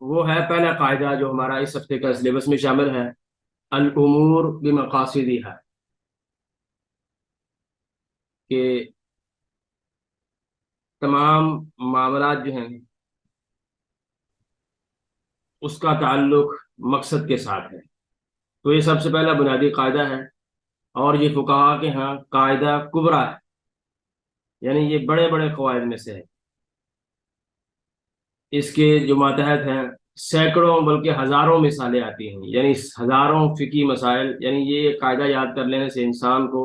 وہ ہے پہلا قاعدہ جو ہمارا اس ہفتے کا سلیبس میں شامل ہے، الامور بمقاصدها، کہ تمام معاملات جو ہیں اس کا تعلق مقصد کے ساتھ ہے۔ تو یہ سب سے پہلا بنیادی قاعدہ ہے، اور یہ فقہا کے ہاں قاعدہ کبریٰ ہے، یعنی یہ بڑے بڑے قواعد میں سے ہے۔ اس کے جو ماتحت ہیں سینکڑوں بلکہ ہزاروں مثالیں آتی ہیں، یعنی ہزاروں فقہی مسائل، یعنی یہ قاعدہ یاد کر لینے سے انسان کو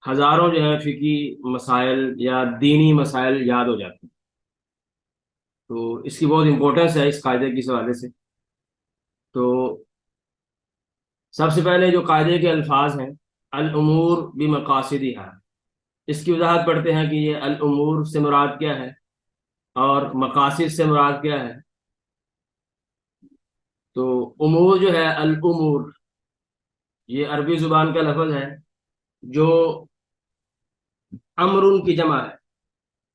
ہزاروں جو ہیں فقہی مسائل یا دینی مسائل یاد ہو جاتے ہیں۔ تو اس کی بہت امپورٹنس ہے اس قاعدے کی اس حوالے سے۔ تو سب سے پہلے جو قاعدے کے الفاظ ہیں، الامور بمقاصدها، اس کی وضاحت پڑھتے ہیں کہ یہ الامور سے مراد کیا ہے اور مقاصد سے مراد کیا ہے۔ تو امور جو ہے، الامور، یہ عربی زبان کا لفظ ہے جو امر کی جمع ہے،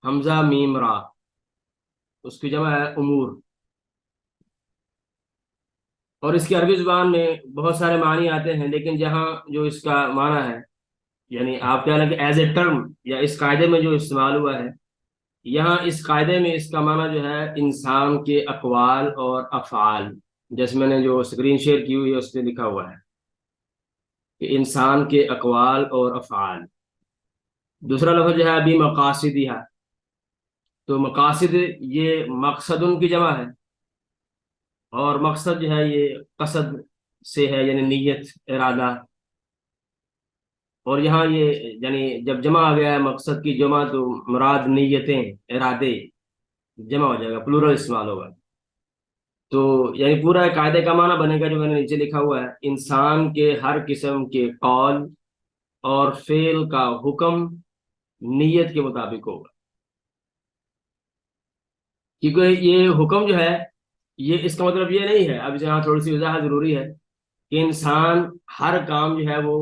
حمزہ میم را، اس کی جمع ہے امور۔ اور اس کی عربی زبان میں بہت سارے معنی آتے ہیں، لیکن جہاں جو اس کا معنی ہے، یعنی آپ کہہ لیں کہ ایز اے ٹرم یا اس قاعدے میں جو استعمال ہوا ہے، یہاں اس قاعدے میں اس کا معنی جو ہے انسان کے اقوال اور افعال، جیسے میں نے جو اسکرین شیئر کی ہوئی ہے اس پہ لکھا ہوا ہے کہ انسان کے اقوال اور افعال۔ دوسرا لفظ جو ہے ابھی مقاصدیہ، تو مقاصد یہ مقصد کی جمع ہے، اور مقصد جو ہے یہ قصد سے ہے، یعنی نیت، ارادہ۔ اور یہاں یہ یعنی جب جمع آ گیا ہے مقصد کی جمع، تو مراد نیتیں، ارادے جمع ہو جائے گا، پلورل استعمال ہوگا۔ تو یعنی پورا ایک قاعدے کا معنی بنے گا جو میں نے نیچے لکھا ہوا ہے، انسان کے ہر قسم کے قول اور فعل کا حکم نیت کے مطابق ہوگا۔ کیونکہ یہ حکم جو ہے، یہ اس کا مطلب یہ نہیں ہے، اب یہاں تھوڑی سی وضاحت ضروری ہے کہ انسان ہر کام جو ہے وہ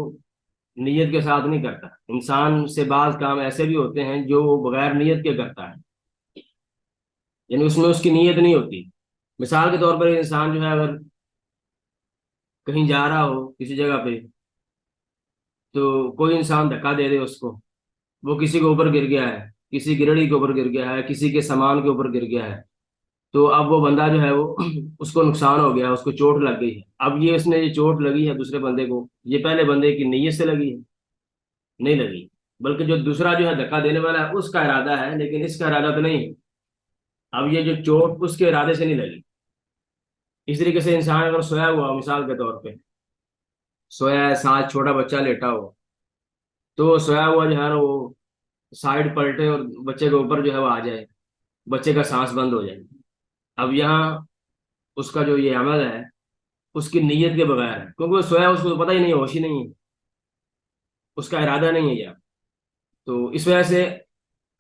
نیت کے ساتھ نہیں کرتا۔ انسان سے بعض کام ایسے بھی ہوتے ہیں جو وہ بغیر نیت کے کرتا ہے، یعنی اس میں اس کی نیت نہیں ہوتی۔ مثال کے طور پر انسان جو ہے اگر کہیں جا رہا ہو کسی جگہ پہ، تو کوئی انسان دھکا دے دے اس کو، وہ کسی کے اوپر گر گیا ہے، کسی گرڑی کے اوپر گر گیا ہے، کسی کے سامان کے اوپر گر گیا ہے، تو اب وہ بندہ جو ہے وہ اس کو نقصان ہو گیا، اس کو چوٹ لگ گئی ہے۔ اب یہ اس نے یہ چوٹ لگی ہے دوسرے بندے کو، یہ پہلے بندے کی نیت سے لگی ہے؟ نہیں لگی، بلکہ جو دوسرا جو ہے دھکا دینے والا ہے اس کا ارادہ ہے، لیکن اس کا ارادہ تو نہیں ہے۔ اب یہ جو چوٹ اس کے ارادے سے نہیں لگی۔ اس طریقے سے انسان اگر سویا ہوا مثال کے طور پہ سویا ہے، ساتھ چھوٹا بچہ لیٹا ہوا، تو سویا ہوا جو ہے نا وہ سائڈ پلٹے اور بچے کے اوپر جو ہے وہ آ جائے، بچے کا سانس بند ہو جائے۔ اب یہاں اس کا جو یہ عمل ہے اس کی نیت کے بغیر ہے، کیونکہ وہ سویا، اس کو تو پتہ ہی نہیں ہے، ہوش ہی نہیں ہے، اس کا ارادہ نہیں ہے یہ۔ تو اس وجہ سے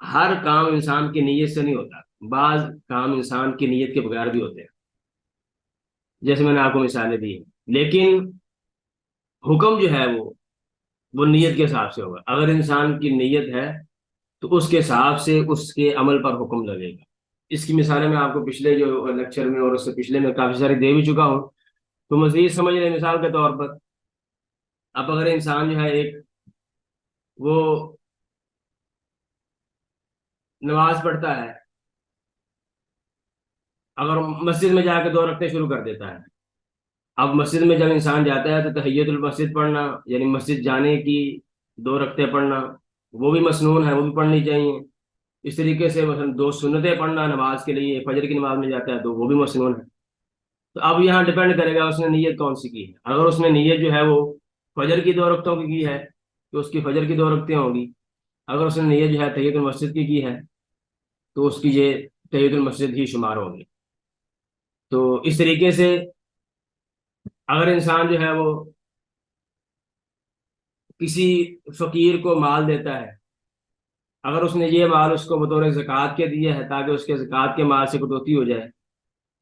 ہر کام انسان کی نیت سے نہیں ہوتا، بعض کام انسان کی نیت کے بغیر بھی ہوتے ہیں، جیسے میں نے آپ کو مثالیں دی ہیں۔ لیکن حکم جو ہے وہ نیت کے حساب سے ہوگا۔ اگر انسان کی نیت ہے تو اس کے حساب سے اس کے عمل پر حکم لگے گا۔ اس کی مثالیں میں آپ کو پچھلے جو لیکچر میں اور اس سے پچھلے میں کافی ساری دے بھی چکا ہوں، تو مزید سمجھ لیں مثال کے طور پر، اب اگر انسان جو ہے ایک وہ نماز پڑھتا ہے، اگر مسجد میں جا کے دو رکھتے شروع کر دیتا ہے، اب مسجد میں جب انسان جاتا ہے تو تحیت المسجد پڑھنا، یعنی مسجد جانے کی دو رکعتیں پڑھنا، وہ بھی مسنون ہے، وہ بھی پڑھنی چاہیے۔ اس طریقے سے مثلا دو سنتیں پڑھنا نماز کے لیے، فجر کی نماز میں جاتا ہے تو وہ بھی مسنون ہے۔ تو اب یہاں ڈپینڈ کرے گا اس نے نیت کون سی کی ہے۔ اگر اس نے نیت جو ہے وہ فجر کی دو رکعتوں کی ہے تو اس کی فجر کی دو رکعتیں ہوں گی۔ اگر اس نے نیت جو ہے تحیت المسجد کی ہے تو اس کی یہ تحیت المسجد ہی شمار ہوگی۔ تو اس طریقے سے اگر انسان جو ہے وہ کسی فقیر کو مال دیتا ہے، اگر اس نے یہ مال اس کو بطور زکوٰۃ کے دیا ہے تاکہ اس کے زکوٰۃ کے مال سے کٹوتی ہو جائے،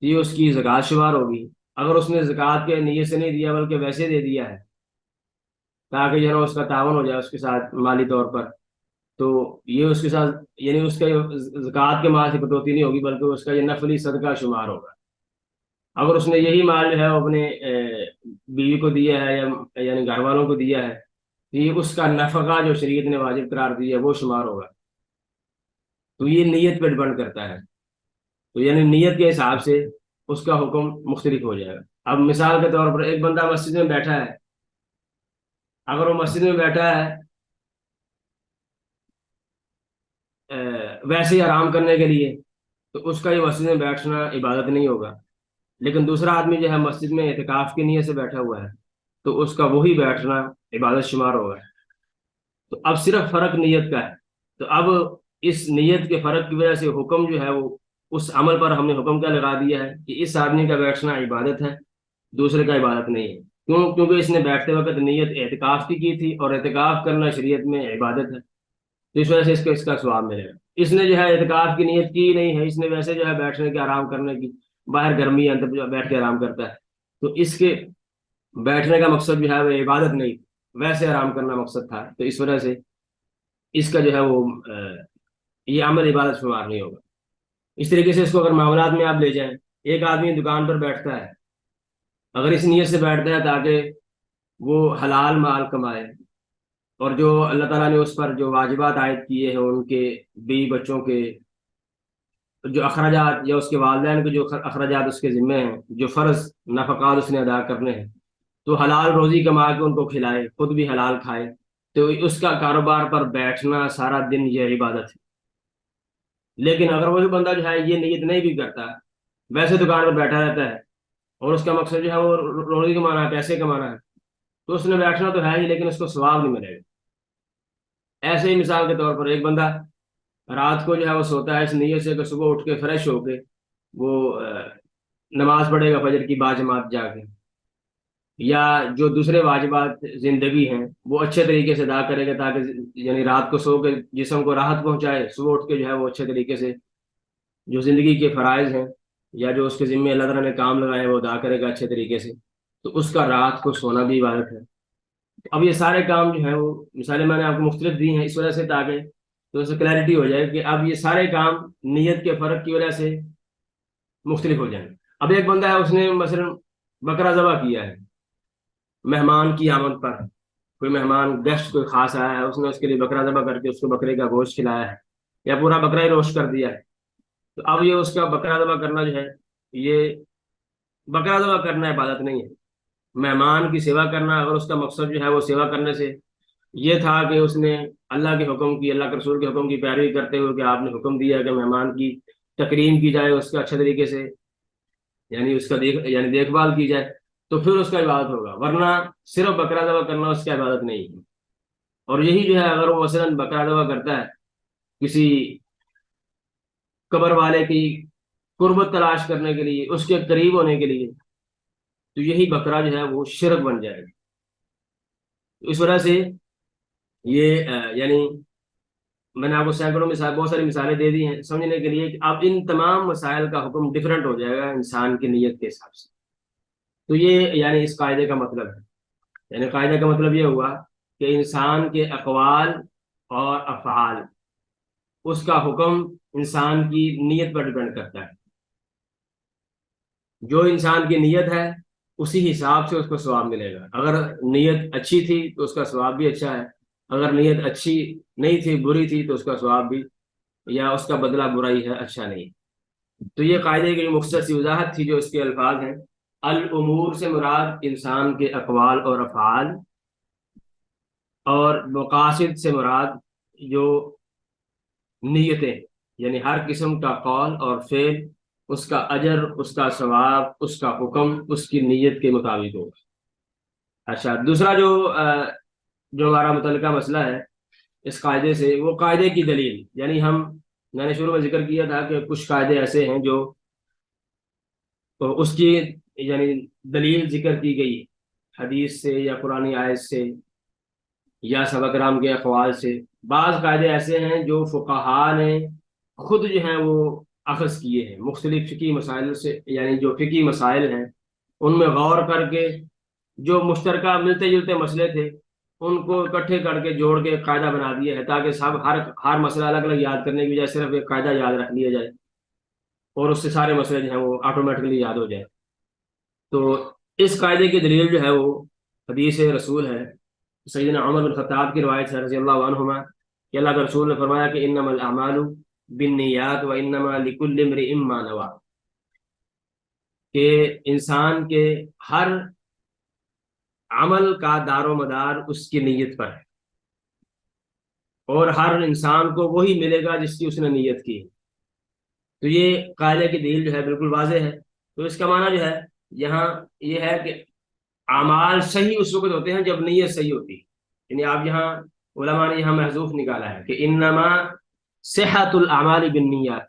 تو یہ اس کی زکوٰۃ شمار ہوگی۔ اگر اس نے زکوٰۃ کے نیت سے نہیں دیا بلکہ ویسے دے دیا ہے تاکہ جو ہے نا اس کا تعاون ہو جائے اس کے ساتھ مالی طور پر، تو یہ اس کے ساتھ یعنی اس کا زکوٰۃ کے مال سے کٹوتی نہیں ہوگی، بلکہ اس کا یہ نفلی صدقہ شمار ہوگا۔ اگر اس نے یہی مال جو ہے وہ اپنے بیوی کو دیا ہے یا یعنی گھر والوں کو دیا ہے تو یہ اس کا نفقہ جو شریعت نے واجب قرار دیا ہے وہ شمار ہوگا. تو یہ نیت پہ ڈپینڈ کرتا ہے. تو یعنی نیت کے حساب سے اس کا حکم مختلف ہو جائے گا. اب مثال کے طور پر ایک بندہ مسجد میں بیٹھا ہے، اگر وہ مسجد میں بیٹھا ہے ویسے ہی آرام کرنے کے لیے، تو اس کا یہ مسجد میں بیٹھنا عبادت نہیں ہوگا. لیکن دوسرا آدمی جو ہے مسجد میں اعتکاف کی نیت سے بیٹھا ہوا ہے تو اس کا وہی بیٹھنا عبادت شمار ہوگا. تو اب صرف فرق نیت کا ہے. تو اب اس نیت کے فرق کی وجہ سے حکم جو ہے وہ اس عمل پر ہم نے حکم کا لگا دیا ہے کہ اس آدمی کا بیٹھنا عبادت ہے، دوسرے کا عبادت نہیں ہے. کیونکہ اس نے بیٹھتے وقت نیت اعتکاف کی تھی، اور اعتکاف کرنا شریعت میں عبادت ہے. تو اس وجہ سے اس کا ثواب ملے گا. اس نے جو ہے اعتکاف کی نیت کی نہیں ہے، اس نے ویسے جو ہے بیٹھنے کے آرام کرنے کی، باہر گرمی ہے اندر بیٹھ کے آرام کرتا ہے، تو اس کے بیٹھنے کا مقصد جو ہے وہ عبادت نہیں، ویسے آرام کرنا مقصد تھا. تو اس وجہ سے اس کا جو ہے وہ یہ عمل عبادت شمار نہیں ہوگا. اس طریقے سے اس کو اگر معاملات میں آپ لے جائیں، ایک آدمی دکان پر بیٹھتا ہے، اگر اس نیت سے بیٹھتا ہے تاکہ وہ حلال مال کمائے، اور جو اللہ تعالیٰ نے اس پر جو واجبات عائد کیے ہیں ان کے بیوی بچوں کے جو اخراجات یا اس کے والدین کے جو اخراجات اس کے ذمے ہیں، جو فرض نفقات اس نے ادا کرنے ہیں، تو حلال روزی کما کے ان کو کھلائے، خود بھی حلال کھائے. تو اس کا کاروبار پر بیٹھنا سارا دن یہ عبادت ہے. لیکن اگر وہی بندہ جو ہے یہ نیت نہیں بھی کرتا، ویسے دکان پر بیٹھا رہتا ہے اور اس کا مقصد جو ہے وہ روزی کمانا ہے، پیسے کمانا ہے، تو اس نے بیٹھنا تو ہے ہی لیکن اس کو ثواب نہیں ملے گا. ایسے ہی مثال کے طور پر ایک بندہ رات کو جو ہے وہ سوتا ہے اس نیت سے کہ صبح اٹھ کے فریش ہو کے وہ نماز پڑھے گا فجر کی باجماعت جا کے، یا جو دوسرے واجبات زندگی ہیں وہ اچھے طریقے سے ادا کرے گا تاکہ یعنی رات کو سو کے جسم کو راحت پہنچائے، صبح اٹھ کے جو ہے وہ اچھے طریقے سے جو زندگی کے فرائض ہیں یا جو اس کے ذمہ اللہ تعالیٰ نے کام لگائے ہیں وہ ادا کرے گا اچھے طریقے سے. تو اس کا رات کو سونا بھی عبادت ہے. اب یہ سارے کام جو ہیں وہ مثالیں میں نے آپ کو مختلف دی ہیں اس وجہ سے تاکہ تو اس سے کلیئرٹی ہو جائے کہ اب یہ سارے کام نیت کے فرق کی وجہ سے مختلف ہو جائیں. اب ایک بندہ ہے اس نے مثلا بکرا ذبح کیا ہے مہمان کی آمد پر، کوئی مہمان گیسٹ کوئی خاص آیا ہے، اس نے اس کے لیے بکرا ذبح کر کے اس کو بکرے کا گوشت کھلایا ہے یا پورا بکرا ہی روسٹ کر دیا ہے. تو اب یہ اس کا بکرا ذبح کرنا جو ہے یہ بکرا ذبح کرنا عبادت نہیں ہے. مہمان کی سیوا کرنا اگر اس کا مقصد جو ہے وہ سیوا کرنے سے یہ تھا کہ اس نے اللہ کے حکم کی، اللہ کے رسول کے حکم کی پیروی کرتے ہوئے کہ آپ نے حکم دیا کہ مہمان کی تکریم کی جائے، اس کا اچھے طریقے سے یعنی اس کا دیکھ بھال کی جائے، تو پھر اس کا عبادت ہوگا. ورنہ صرف بکرا ذبح کرنا اس کی عبادت نہیں ہے. اور یہی جو ہے اگر وہ مثلاً بکرا ذبح کرتا ہے کسی قبر والے کی قربت تلاش کرنے کے لیے، اس کے قریب ہونے کے لیے، تو یہی بکرا جو ہے وہ شرک بن جائے گا. اس وجہ سے یہ یعنی میں نے آپ کو سینکڑوں مثال بہت ساری مثالیں دے دی ہیں سمجھنے کے لیے کہ اب ان تمام مسائل کا حکم ڈفرینٹ ہو جائے گا انسان کی نیت کے حساب سے. تو یہ یعنی اس قاعدے کا مطلب ہے. یعنی قاعدے کا مطلب یہ ہوا کہ انسان کے اقوال اور افعال اس کا حکم انسان کی نیت پر ڈپینڈ کرتا ہے. جو انسان کی نیت ہے اسی حساب سے اس کو ثواب ملے گا. اگر نیت اچھی تھی تو اس کا ثواب بھی اچھا ہے، اگر نیت اچھی نہیں تھی، بری تھی، تو اس کا ثواب بھی یا اس کا بدلہ برائی ہے، اچھا نہیں. تو یہ قاعدے کی مختصر سی وضاحت تھی. جو اس کے الفاظ ہیں، الامور سے مراد انسان کے اقوال اور افعال، اور مقاصد سے مراد جو نیتیں یعنی ہر قسم کا قول اور فعل اس کا اجر، اس کا ثواب، اس کا حکم اس کی نیت کے مطابق ہوگا. اچھا، دوسرا جو ہمارا متعلقہ مسئلہ ہے اس قاعدے سے، وہ قاعدے کی دلیل. یعنی میں نے شروع میں ذکر کیا تھا کہ کچھ قاعدے ایسے ہیں جو تو اس کی یعنی دلیل ذکر کی گئی حدیث سے یا قرآن آیت سے یا صحابہ کرام کے اقوال سے. بعض قاعدے ایسے ہیں جو فقہا نے خود جو ہیں وہ اخذ کیے ہیں مختلف فقہی مسائل سے، یعنی جو فقہی مسائل ہیں ان میں غور کر کے جو مشترکہ ملتے جلتے مسئلے تھے ان کو اکٹھے کر کے جوڑ کے ایک قاعدہ بنا دیا ہے تاکہ سب ہر مسئلہ الگ الگ یاد کرنے کی بجائے صرف ایک قاعدہ یاد رکھ لیا جائے اور اس سے سارے مسئلے جو ہیں وہ آٹومیٹکلی یاد ہو جائے. تو اس قاعدے کی دلیل جو ہے وہ حدیث رسول ہے، سیدنا عمر بن خطاب کی روایت ہے رضی اللہ عنہما کہ اللہ کے رسول نے فرمایا کہ انما الاعمال بالنیات وانما لکل امرئ ما نوی، کہ انسان کے ہر عمل کا دار و مدار اس کی نیت پر ہے، اور ہر انسان کو وہی ملے گا جس کی اس نے نیت کی۔ تو یہ قاعدے کی دلیل جو ہے بالکل واضح ہے۔ تو اس کا معنی جو ہے یہاں یہ ہے کہ اعمال صحیح اس وقت ہوتے ہیں جب نیت صحیح ہوتی ہے، یعنی آپ یہاں علماء نے یہاں محذوف نکالا ہے کہ انما صحت الاعمال بالنیات،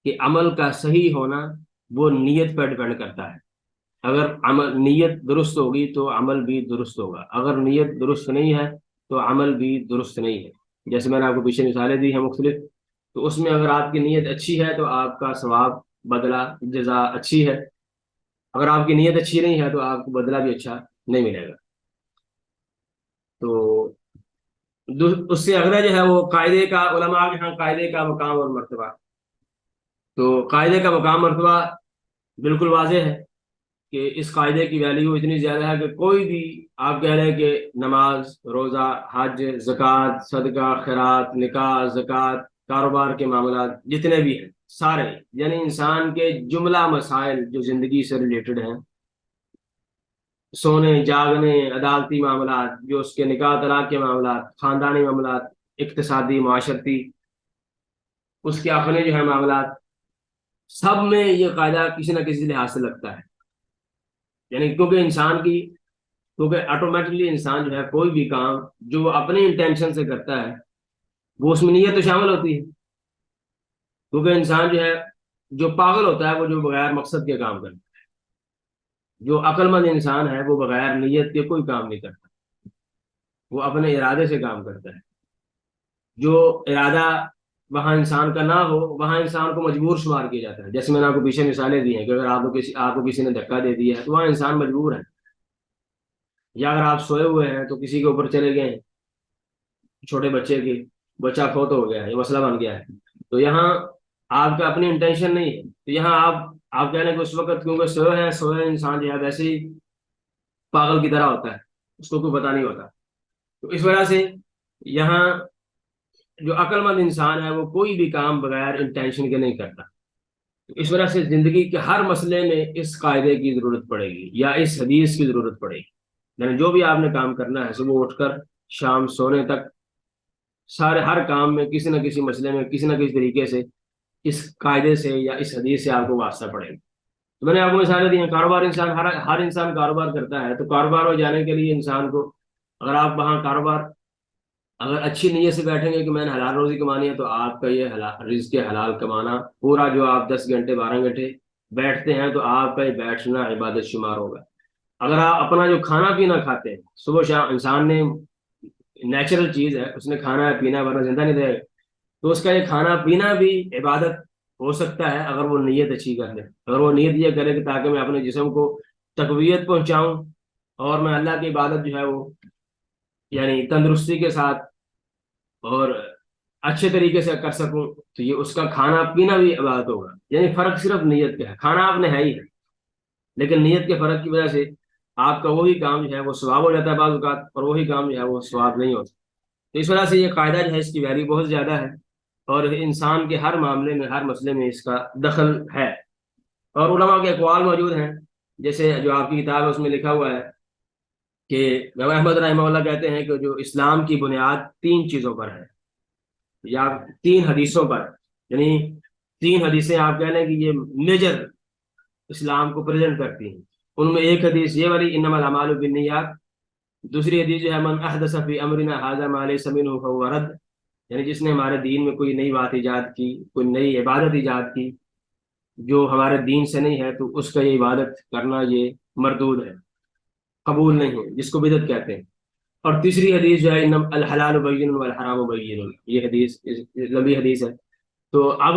کہ عمل کا صحیح ہونا وہ نیت پر ڈپینڈ کرتا ہے۔ اگر عمل نیت درست ہوگی تو عمل بھی درست ہوگا، اگر نیت درست نہیں ہے تو عمل بھی درست نہیں ہے۔ جیسے میں نے آپ کو پیچھے مثالیں دی ہیں مختلف، تو اس میں اگر آپ کی نیت اچھی ہے تو آپ کا ثواب، بدلہ، جزا اچھی ہے، اگر آپ کی نیت اچھی نہیں ہے تو آپ کو بدلہ بھی اچھا نہیں ملے گا۔ تو اس سے اگلا جو ہے وہ قاعدے کا، علماء کے ہاں قاعدے کا مقام اور مرتبہ۔ تو قاعدے کا مقام مرتبہ بالکل واضح ہے کہ اس قاعدے کی ویلیو اتنی زیادہ ہے کہ کوئی بھی آپ کہہ رہے ہیں کہ نماز، روزہ، حج، زکوٰۃ، صدقہ، خیرات، نکاح، زکوٰۃ، کاروبار کے معاملات جتنے بھی ہیں سارے، یعنی انسان کے جملہ مسائل جو زندگی سے ریلیٹڈ ہیں، سونے، جاگنے، عدالتی معاملات، جو اس کے نکاح طلاق کے معاملات، خاندانی معاملات، اقتصادی، معاشرتی، اس کے اپنے جو ہے معاملات، سب میں یہ قاعدہ کسی نہ کسی لحاظ سے لگتا ہے۔ یعنی کیونکہ آٹومیٹکلی انسان جو ہے کوئی بھی کام جو وہ اپنے انٹینشن سے کرتا ہے وہ اس میں نیت تو شامل ہوتی ہے، کیونکہ انسان جو ہے، جو پاگل ہوتا ہے وہ جو بغیر مقصد کے کام کرتا ہے، جو عقل مند انسان ہے وہ بغیر نیت کے کوئی کام نہیں کرتا، وہ اپنے ارادے سے کام کرتا ہے۔ جو ارادہ وہاں انسان کا نہ ہو وہاں انسان کو مجبور شمار کیا جاتا ہے۔ جیسے میں نے آپ کو پیچھے مثالیں دی ہیں کہ اگر آپ کو کسی نے دھکا دے دیا ہے تو وہاں انسان مجبور ہے، یا اگر آپ سوئے ہوئے ہیں تو کسی کے اوپر چلے گئے ہیں، چھوٹے بچے کی، بچہ فوت ہو گیا ہے، یہ مسئلہ بن گیا ہے، تو یہاں آپ کا اپنی انٹینشن نہیں ہے، تو یہاں آپ کہہ رہے ہیں کہ اس وقت کیونکہ سوئے انسان جو ہے ویسے ہی پاگل کی طرح ہوتا ہے، اس کو کوئی پتہ نہیں ہوتا، تو اس وجہ سے یہاں جو عقل مند انسان ہے وہ کوئی بھی کام بغیر انٹینشن کے نہیں کرتا۔ اس وجہ سے زندگی کے ہر مسئلے میں اس قاعدے کی ضرورت پڑے گی یا اس حدیث کی ضرورت پڑے گی، یعنی جو بھی آپ نے کام کرنا ہے صبح اٹھ کر شام سونے تک، سارے ہر کام میں کسی نہ کسی مسئلے میں کسی نہ کسی طریقے سے اس قاعدے سے یا اس حدیث سے آپ کو واسطہ پڑے گا۔ تو میں نے آپ کو مثالیں دی ہیں، کاروبار انسان، ہر انسان کاروبار کرتا ہے، تو کاروبار میں جانے کے لیے انسان کو، اگر آپ وہاں کاروبار اگر اچھی نیت سے بیٹھیں گے کہ میں نے حلال روزی کمانی ہے، تو آپ کا یہ رزق حلال کمانا پورا، جو آپ 10 گھنٹے 12 گھنٹے بیٹھتے ہیں تو آپ کا یہ بیٹھنا عبادت شمار ہوگا۔ اگر آپ اپنا جو کھانا پینا کھاتے ہیں صبح شام، انسان نے نیچرل چیز ہے، اس نے کھانا ہے پینا ہے ورنہ زندہ نہیں رہے گا، تو اس کا یہ کھانا پینا بھی عبادت ہو سکتا ہے اگر وہ نیت اچھی کر لے، اگر وہ نیت یہ کرے کہ تاکہ میں اپنے جسم کو تقویت پہنچاؤں اور میں اللہ کی عبادت جو ہے وہ یعنی تندرستی کے ساتھ اور اچھے طریقے سے کر سکوں، تو یہ اس کا کھانا پینا بھی عبادت ہوگا۔ یعنی فرق صرف نیت کا ہے، کھانا آپ نے ہے ہی ہے، لیکن نیت کے فرق کی وجہ سے آپ کا وہی کام جو ہے وہ ثواب ہو جاتا ہے بعض اوقات، اور وہی کام جو ہے وہ ثواب نہیں ہوتا۔ تو اس وجہ سے یہ قاعدہ جو ہے اس کی ویلیو بہت زیادہ ہے، اور انسان کے ہر معاملے میں، ہر مسئلے میں اس کا دخل ہے۔ اور علماء کے اقوال موجود ہیں، جیسے جو آپ کی کتاب ہے اس میں لکھا ہوا ہے کہ امام احمد رحمہ اللہ کہتے ہیں کہ جو اسلام کی بنیاد 3 چیزوں پر ہے، یا 3 حدیثوں پر، یعنی 3 حدیثیں آپ کہہ لیں کہ یہ میجر اسلام کو پریزنٹ کرتی ہیں۔ ان میں ایک حدیث یہ والی انما الاعمال بالنیات، دوسری حدیث جو ہے من احدث فی امرنا ھذا ما لیس منہ فہو رد، یعنی جس نے ہمارے دین میں کوئی نئی بات ایجاد کی، کوئی نئی عبادت ایجاد کی جو ہمارے دین سے نہیں ہے، تو اس کا یہ عبادت کرنا یہ مردود ہے، قبول نہیں ہے، جس کو بدعت کہتے ہیں۔ اور تیسری حدیث جو ہے انم الحلال بین والحرام بین، یہ حدیث لمبی حدیث ہے۔ تو اب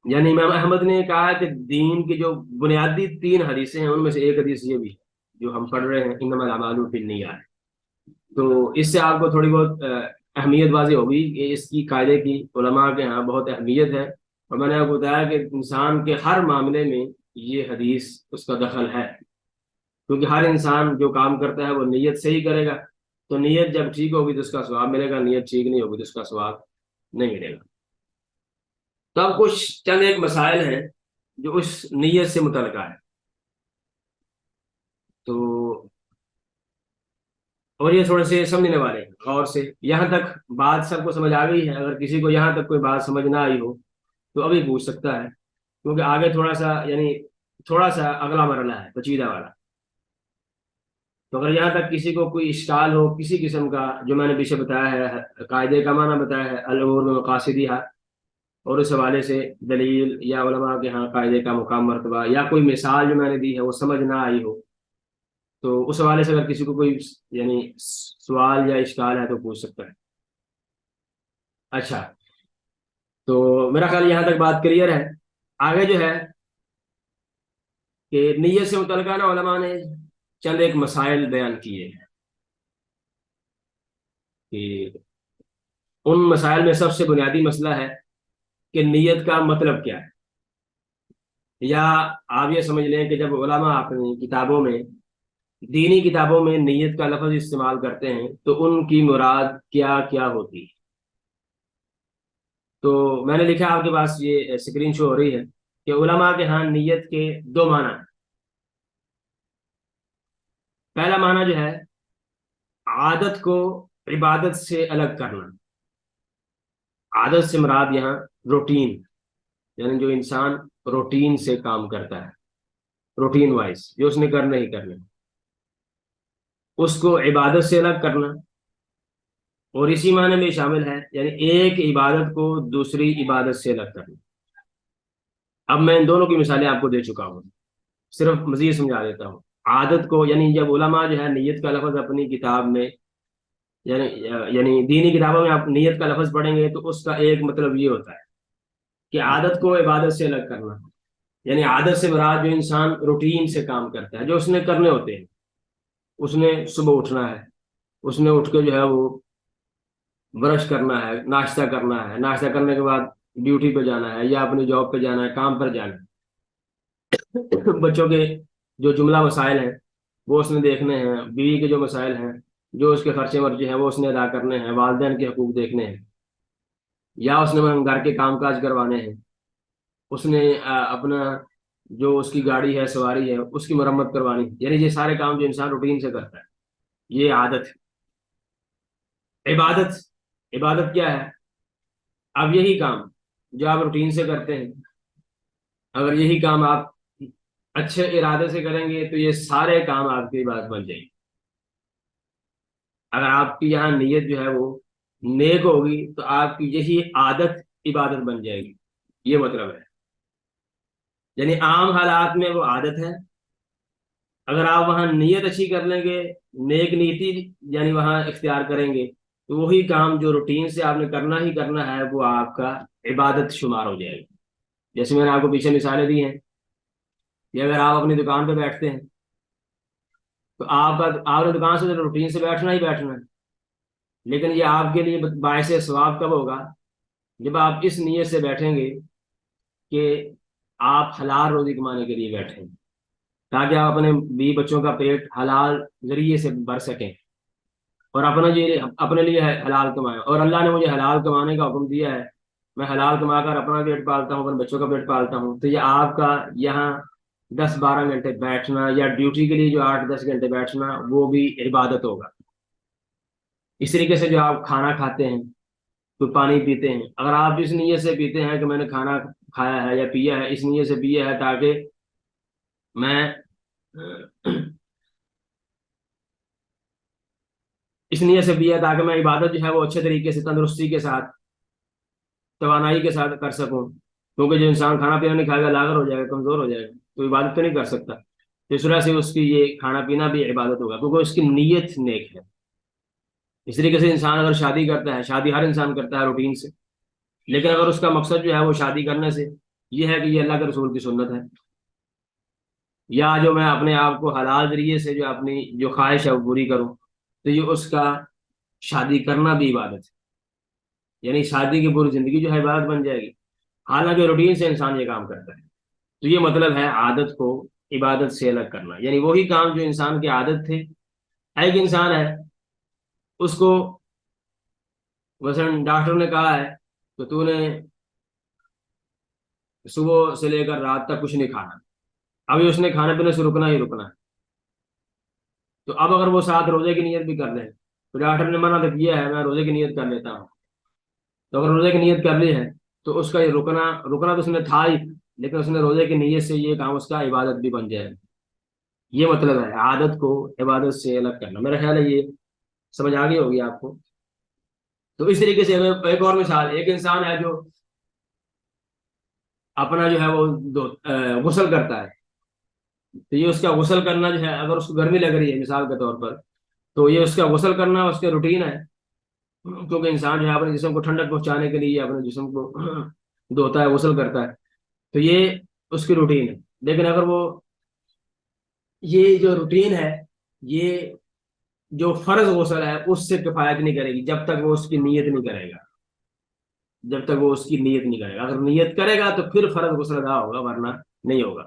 یعنی امام احمد نے کہا کہ دین کی جو بنیادی 3 حدیثیں ہیں ان میں سے ایک حدیث یہ بھی ہے جو ہم پڑھ رہے ہیں، انما الاعمال بالنیات۔ تو اس سے آپ کو تھوڑی بہت اہمیت واضح ہوگی کہ اس کی قاعدے کی علماء کے ہاں بہت اہمیت ہے، اور میں نے آپ کو بتایا کہ انسان کے ہر معاملے میں یہ حدیث اس کا دخل ہے، کیونکہ ہر انسان جو کام کرتا ہے وہ نیت سے ہی کرے گا، تو نیت جب ٹھیک ہوگی تو اس کا ثواب ملے گا، نیت ٹھیک نہیں ہوگی تو اس کا ثواب نہیں ملے گا۔ تو اب کچھ چند ایک مسائل ہیں جو اس نیت سے متعلقہ ہے، تو اور یہ تھوڑے سے سمجھنے والے ہیں غور سے۔ یہاں تک بات سب کو سمجھ آ گئی ہے؟ اگر کسی کو یہاں تک کوئی بات سمجھ نہ آئی ہو تو ابھی پوچھ سکتا ہے، کیونکہ آگے تھوڑا سا یعنی تھوڑا سا اگلا مرحلہ ہے پیچیدہ والا۔ تو اگر یہاں تک کسی کو کوئی اشکال ہو کسی قسم کا، جو میں نے پیچھے بتایا ہے، قاعدے کا معنی بتایا ہے الامور بمقاصدہا، اور اس حوالے سے دلیل یا علماء کے ہاں قاعدے کا مقام مرتبہ، یا کوئی مثال جو میں نے دی ہے وہ سمجھ نہ آئی ہو، تو اس حوالے سے اگر کسی کو کوئی یعنی سوال یا اشکال ہے تو پوچھ سکتا ہے۔ اچھا، تو میرا خیال یہاں تک بات کلیئر ہے۔ آگے جو ہے کہ نیت سے متعلقہ نا علماء نے چند ایک مسائل بیان کیے ہیں، کہ ان مسائل میں سب سے بنیادی مسئلہ ہے کہ نیت کا مطلب کیا ہے، یا آپ یہ سمجھ لیں کہ جب علماء اپنی کتابوں میں، دینی کتابوں میں نیت کا لفظ استعمال کرتے ہیں تو ان کی مراد کیا کیا ہوتی ہے۔ تو میں نے لکھا آپ کے پاس، یہ اسکرین شو ہو رہی ہے، کہ علماء کے ہاں نیت کے دو معنی ہیں۔ پہلا معنی جو ہے عادت کو عبادت سے الگ کرنا۔ عادت سے مراد یہاں روٹین، یعنی جو انسان روٹین سے کام کرتا ہے، روٹین وائز جو اس نے کرنا ہی کرنا، اس کو عبادت سے الگ کرنا، اور اسی معنی میں شامل ہے یعنی ایک عبادت کو دوسری عبادت سے الگ کرنا۔ اب میں ان دونوں کی مثالیں آپ کو دے چکا ہوں، صرف مزید سمجھا دیتا ہوں۔ عادت کو یعنی جب علماء جو ہے نیت کا لفظ اپنی کتاب میں، یعنی یعنی دینی کتابوں میں آپ نیت کا لفظ پڑھیں گے تو اس کا ایک مطلب یہ ہوتا ہے کہ عادت کو عبادت سے الگ کرنا، یعنی عادت سے مراد جو انسان روٹین سے کام کرتا ہے، جو اس نے کرنے ہوتے ہیں۔ اس نے صبح اٹھنا ہے، اس نے اٹھ کے جو ہے وہ برش کرنا ہے، ناشتہ کرنا ہے، ناشتہ کرنے کے بعد ڈیوٹی پہ جانا ہے یا اپنی جاب پہ جانا ہے، کام پر جانا ہے۔ بچوں کے جو جملہ مسائل ہیں وہ اس نے دیکھنے ہیں، بیوی کے جو مسائل ہیں، جو اس کے خرچے ورچے ہیں وہ اس نے ادا کرنے ہیں، والدین کے حقوق دیکھنے ہیں، یا اس نے گھر کے کام کاج کروانے ہیں، اس نے اپنا جو اس کی گاڑی ہے سواری ہے اس کی مرمت کروانی ہے۔ یعنی یہ سارے کام جو انسان روٹین سے کرتا ہے یہ عادت ہے۔ عبادت، عبادت کیا ہے؟ اب یہی کام جو آپ روٹین سے کرتے ہیں، اگر یہی کام آپ اچھے ارادے سے کریں گے تو یہ سارے کام آپ کی عبادت بن جائیں گے۔ اگر آپ کی یہاں نیت جو ہے وہ نیک ہوگی تو آپ کی یہی عادت عبادت بن جائے گی، یہ مطلب ہے۔ یعنی عام حالات میں وہ عادت ہے، اگر آپ وہاں نیت اچھی کر لیں گے، نیک نیتی یعنی وہاں اختیار کریں گے، تو وہی کام جو روٹین سے آپ نے کرنا ہی کرنا ہے وہ آپ کا عبادت شمار ہو جائے گا۔ جیسے میں نے آپ کو پیچھے مثالیں دی ہیں، کہ اگر آپ اپنی دکان پہ بیٹھتے ہیں تو آپ نے دکان سے روٹین سے بیٹھنا ہی بیٹھنا ہے، لیکن یہ آپ کے لیے باعث ثواب کب ہوگا؟ جب آپ اس نیت سے بیٹھیں گے کہ آپ حلال روزی کمانے کے لیے بیٹھیں، تاکہ آپ اپنے بیوی بچوں کا پیٹ حلال ذریعے سے بھر سکیں، اور اپنے لیے حلال کمائیں۔ اور اللہ نے مجھے حلال کمانے کا حکم دیا ہے، میں حلال کما کر اپنا پیٹ پالتا ہوں، اپنے بچوں کا پیٹ پالتا ہوں، تو یہ آپ کا یہاں 10-12 گھنٹے بیٹھنا یا ڈیوٹی کے لیے جو 8-10 گھنٹے بیٹھنا وہ بھی عبادت ہوگا۔ اس طریقے سے جو آپ کھانا کھاتے ہیں، تو پانی پیتے ہیں، اگر آپ اس نیت سے پیتے ہیں کہ میں نے کھانا کھایا ہے یا پیا ہے، اس نیت سے پیا ہے تاکہ میں اس نیت سے پیا تاکہ میں عبادت جو ہے وہ اچھے طریقے سے تندرستی کے ساتھ توانائی کے ساتھ کر سکوں، کیونکہ جو انسان کھانا پینا نہیں کھائے گا لاغر ہو جائے گا، کمزور ہو جائے گا، تو عبادت تو نہیں کر سکتا۔ تو اس وجہ سے اس کی یہ کھانا پینا بھی عبادت ہوگا، کیونکہ اس کی نیت نیک ہے۔ اس طریقے سے انسان اگر شادی کرتا ہے، شادی ہر انسان کرتا ہے روٹین سے، لیکن اگر اس کا مقصد جو ہے وہ شادی کرنے سے یہ ہے کہ یہ اللہ کے رسول کی سنت ہے، یا جو میں اپنے آپ کو حلال ذریعے سے جو اپنی جو خواہش ہے وہ پوری کروں، تو یہ اس کا شادی کرنا بھی عبادت ہے، یعنی شادی کی پوری زندگی جو ہے عبادت بن جائے گی، حالانکہ روٹین سے انسان یہ کام کرتا ہے۔ تو یہ مطلب ہے عادت کو عبادت سے الگ کرنا، یعنی وہی کام جو انسان کی عادت تھے. ایک انسان ہے، اس کو مثلا ڈاکٹر نے کہا ہے کہ تو نے صبح سے لے کر رات تک کچھ نہیں کھانا، ابھی اس نے کھانے پینے سے رکنا ہی رکنا ہے. تو اب اگر وہ ساتھ روزے کی نیت بھی کر لے، تو ڈاکٹر نے منع تو کیا ہے میں روزے کی نیت کر لیتا ہوں، تو اگر روزے کی نیت کر لی ہے تو اس کا یہ رکنا رکنا تو اس میں تھا ہی، لیکن اس نے روزے کی نیت سے یہ کام اس کا عبادت بھی بن جائے. یہ مطلب ہے عادت کو عبادت سے الگ کرنا. میرا خیال ہے یہ سمجھ آ گئی ہوگی آپ کو. تو اس طریقے سے ایک اور مثال، ایک انسان ہے جو اپنا جو ہے وہ غسل کرتا ہے. تو یہ اس کا غسل کرنا جو ہے، اگر اس کو گرمی لگ رہی ہے مثال کے طور پر، تو یہ اس کا غسل کرنا اس کے روٹین ہے. کیونکہ انسان جو ہے اپنے جسم کو ٹھنڈک پہنچانے کے لیے اپنے جسم کو دھوتا ہے، غسل کرتا ہے، تو یہ اس کی روٹین ہے. لیکن اگر وہ یہ جو روٹین ہے، یہ جو فرض غسل ہے اس سے کفایت نہیں کرے گی جب تک وہ اس کی نیت نہیں کرے گا. جب تک وہ اس کی نیت نہیں کرے گا، اگر نیت کرے گا تو پھر فرض غسل ادا ہوگا، ورنہ نہیں ہوگا.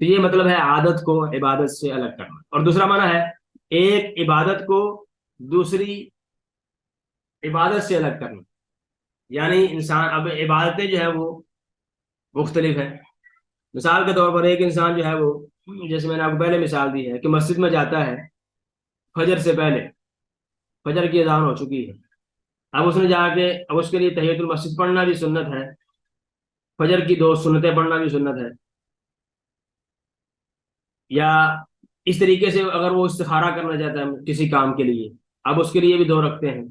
تو یہ مطلب ہے عادت کو عبادت سے الگ کرنا. اور دوسرا معنی ہے ایک عبادت کو دوسری عبادت سے الگ کرنا. یعنی انسان اب عبادتیں جو ہے وہ مختلف ہیں. مثال کے طور پر ایک انسان جو ہے وہ، جیسے میں نے آپ کو پہلے مثال دی ہے کہ مسجد میں جاتا ہے فجر سے پہلے، فجر کی اذان ہو چکی ہے، اب اس نے جا کے اب اس کے لیے تحیۃ المسجد پڑھنا بھی سنت ہے، فجر کی دو سنتیں پڑھنا بھی سنت ہے. یا اس طریقے سے اگر وہ استخارہ کرنا چاہتا ہے کسی کام کے لیے، اب اس کے لیے بھی دو رکھتے ہیں.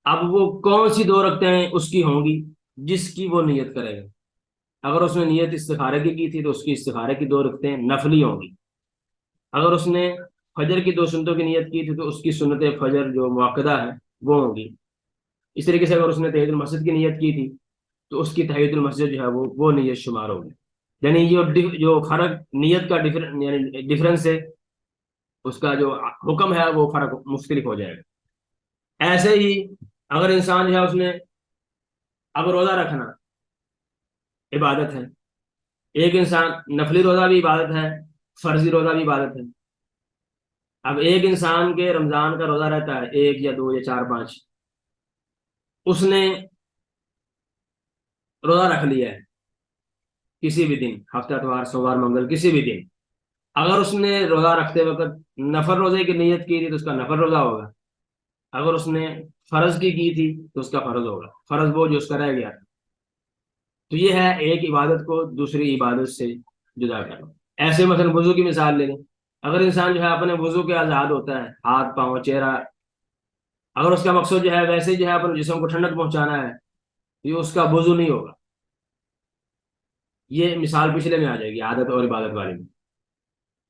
اب وہ کون سی دو رکھتے ہیں اس کی ہوں گی جس کی وہ نیت کرے گا. اگر اس نے نیت استخارے کی تھی تو اس کی استخارے کی دو رکھتے ہیں نفلی ہوں گی. اگر اس نے فجر کی دو سنتوں کی نیت کی تھی تو اس کی سنت فجر جو موقعہ ہے وہ ہوں گی. اس طریقے سے اگر اس نے تحیۃ المسجد کی نیت کی تھی تو اس کی تحیۃ المسجد جو ہے وہ نیت شمار ہوگی. یعنی جو فرق نیت کا یعنی ڈفرنس ہے، اس کا جو حکم ہے وہ فرق مختلف ہو جائے گا. ایسے ہی اگر انسان جو ہے اس نے اب روزہ رکھنا عبادت ہے، ایک انسان نفلی روزہ بھی عبادت ہے، فرضی روزہ بھی عبادت ہے. اب ایک انسان کے رمضان کا روزہ رہتا ہے 1 یا 2 یا 4 5، اس نے روزہ رکھ لیا ہے کسی بھی دن، ہفتہ اتوار سوموار منگل کسی بھی دن. اگر اس نے روزہ رکھتے وقت نفل روزے کی نیت کی تھی تو اس کا نفل روزہ ہوگا. اگر اس نے فرض کی تھی تو اس کا فرض ہوگا، فرض وہ جو اس کا رہ گیا. تو یہ ہے ایک عبادت کو دوسری عبادت سے جدا کرنا. ایسے مثلا وضو کی مثال لے لیں. اگر انسان جو ہے اپنے وضو کے آزاد ہوتا ہے، ہاتھ پاؤں چہرہ، اگر اس کا مقصد جو ہے ویسے جو ہے اپنے جسم کو ٹھنڈک پہنچانا ہے تو یہ اس کا وضو نہیں ہوگا. یہ مثال پچھلے میں آ جائے گی عادت اور عبادت والی میں.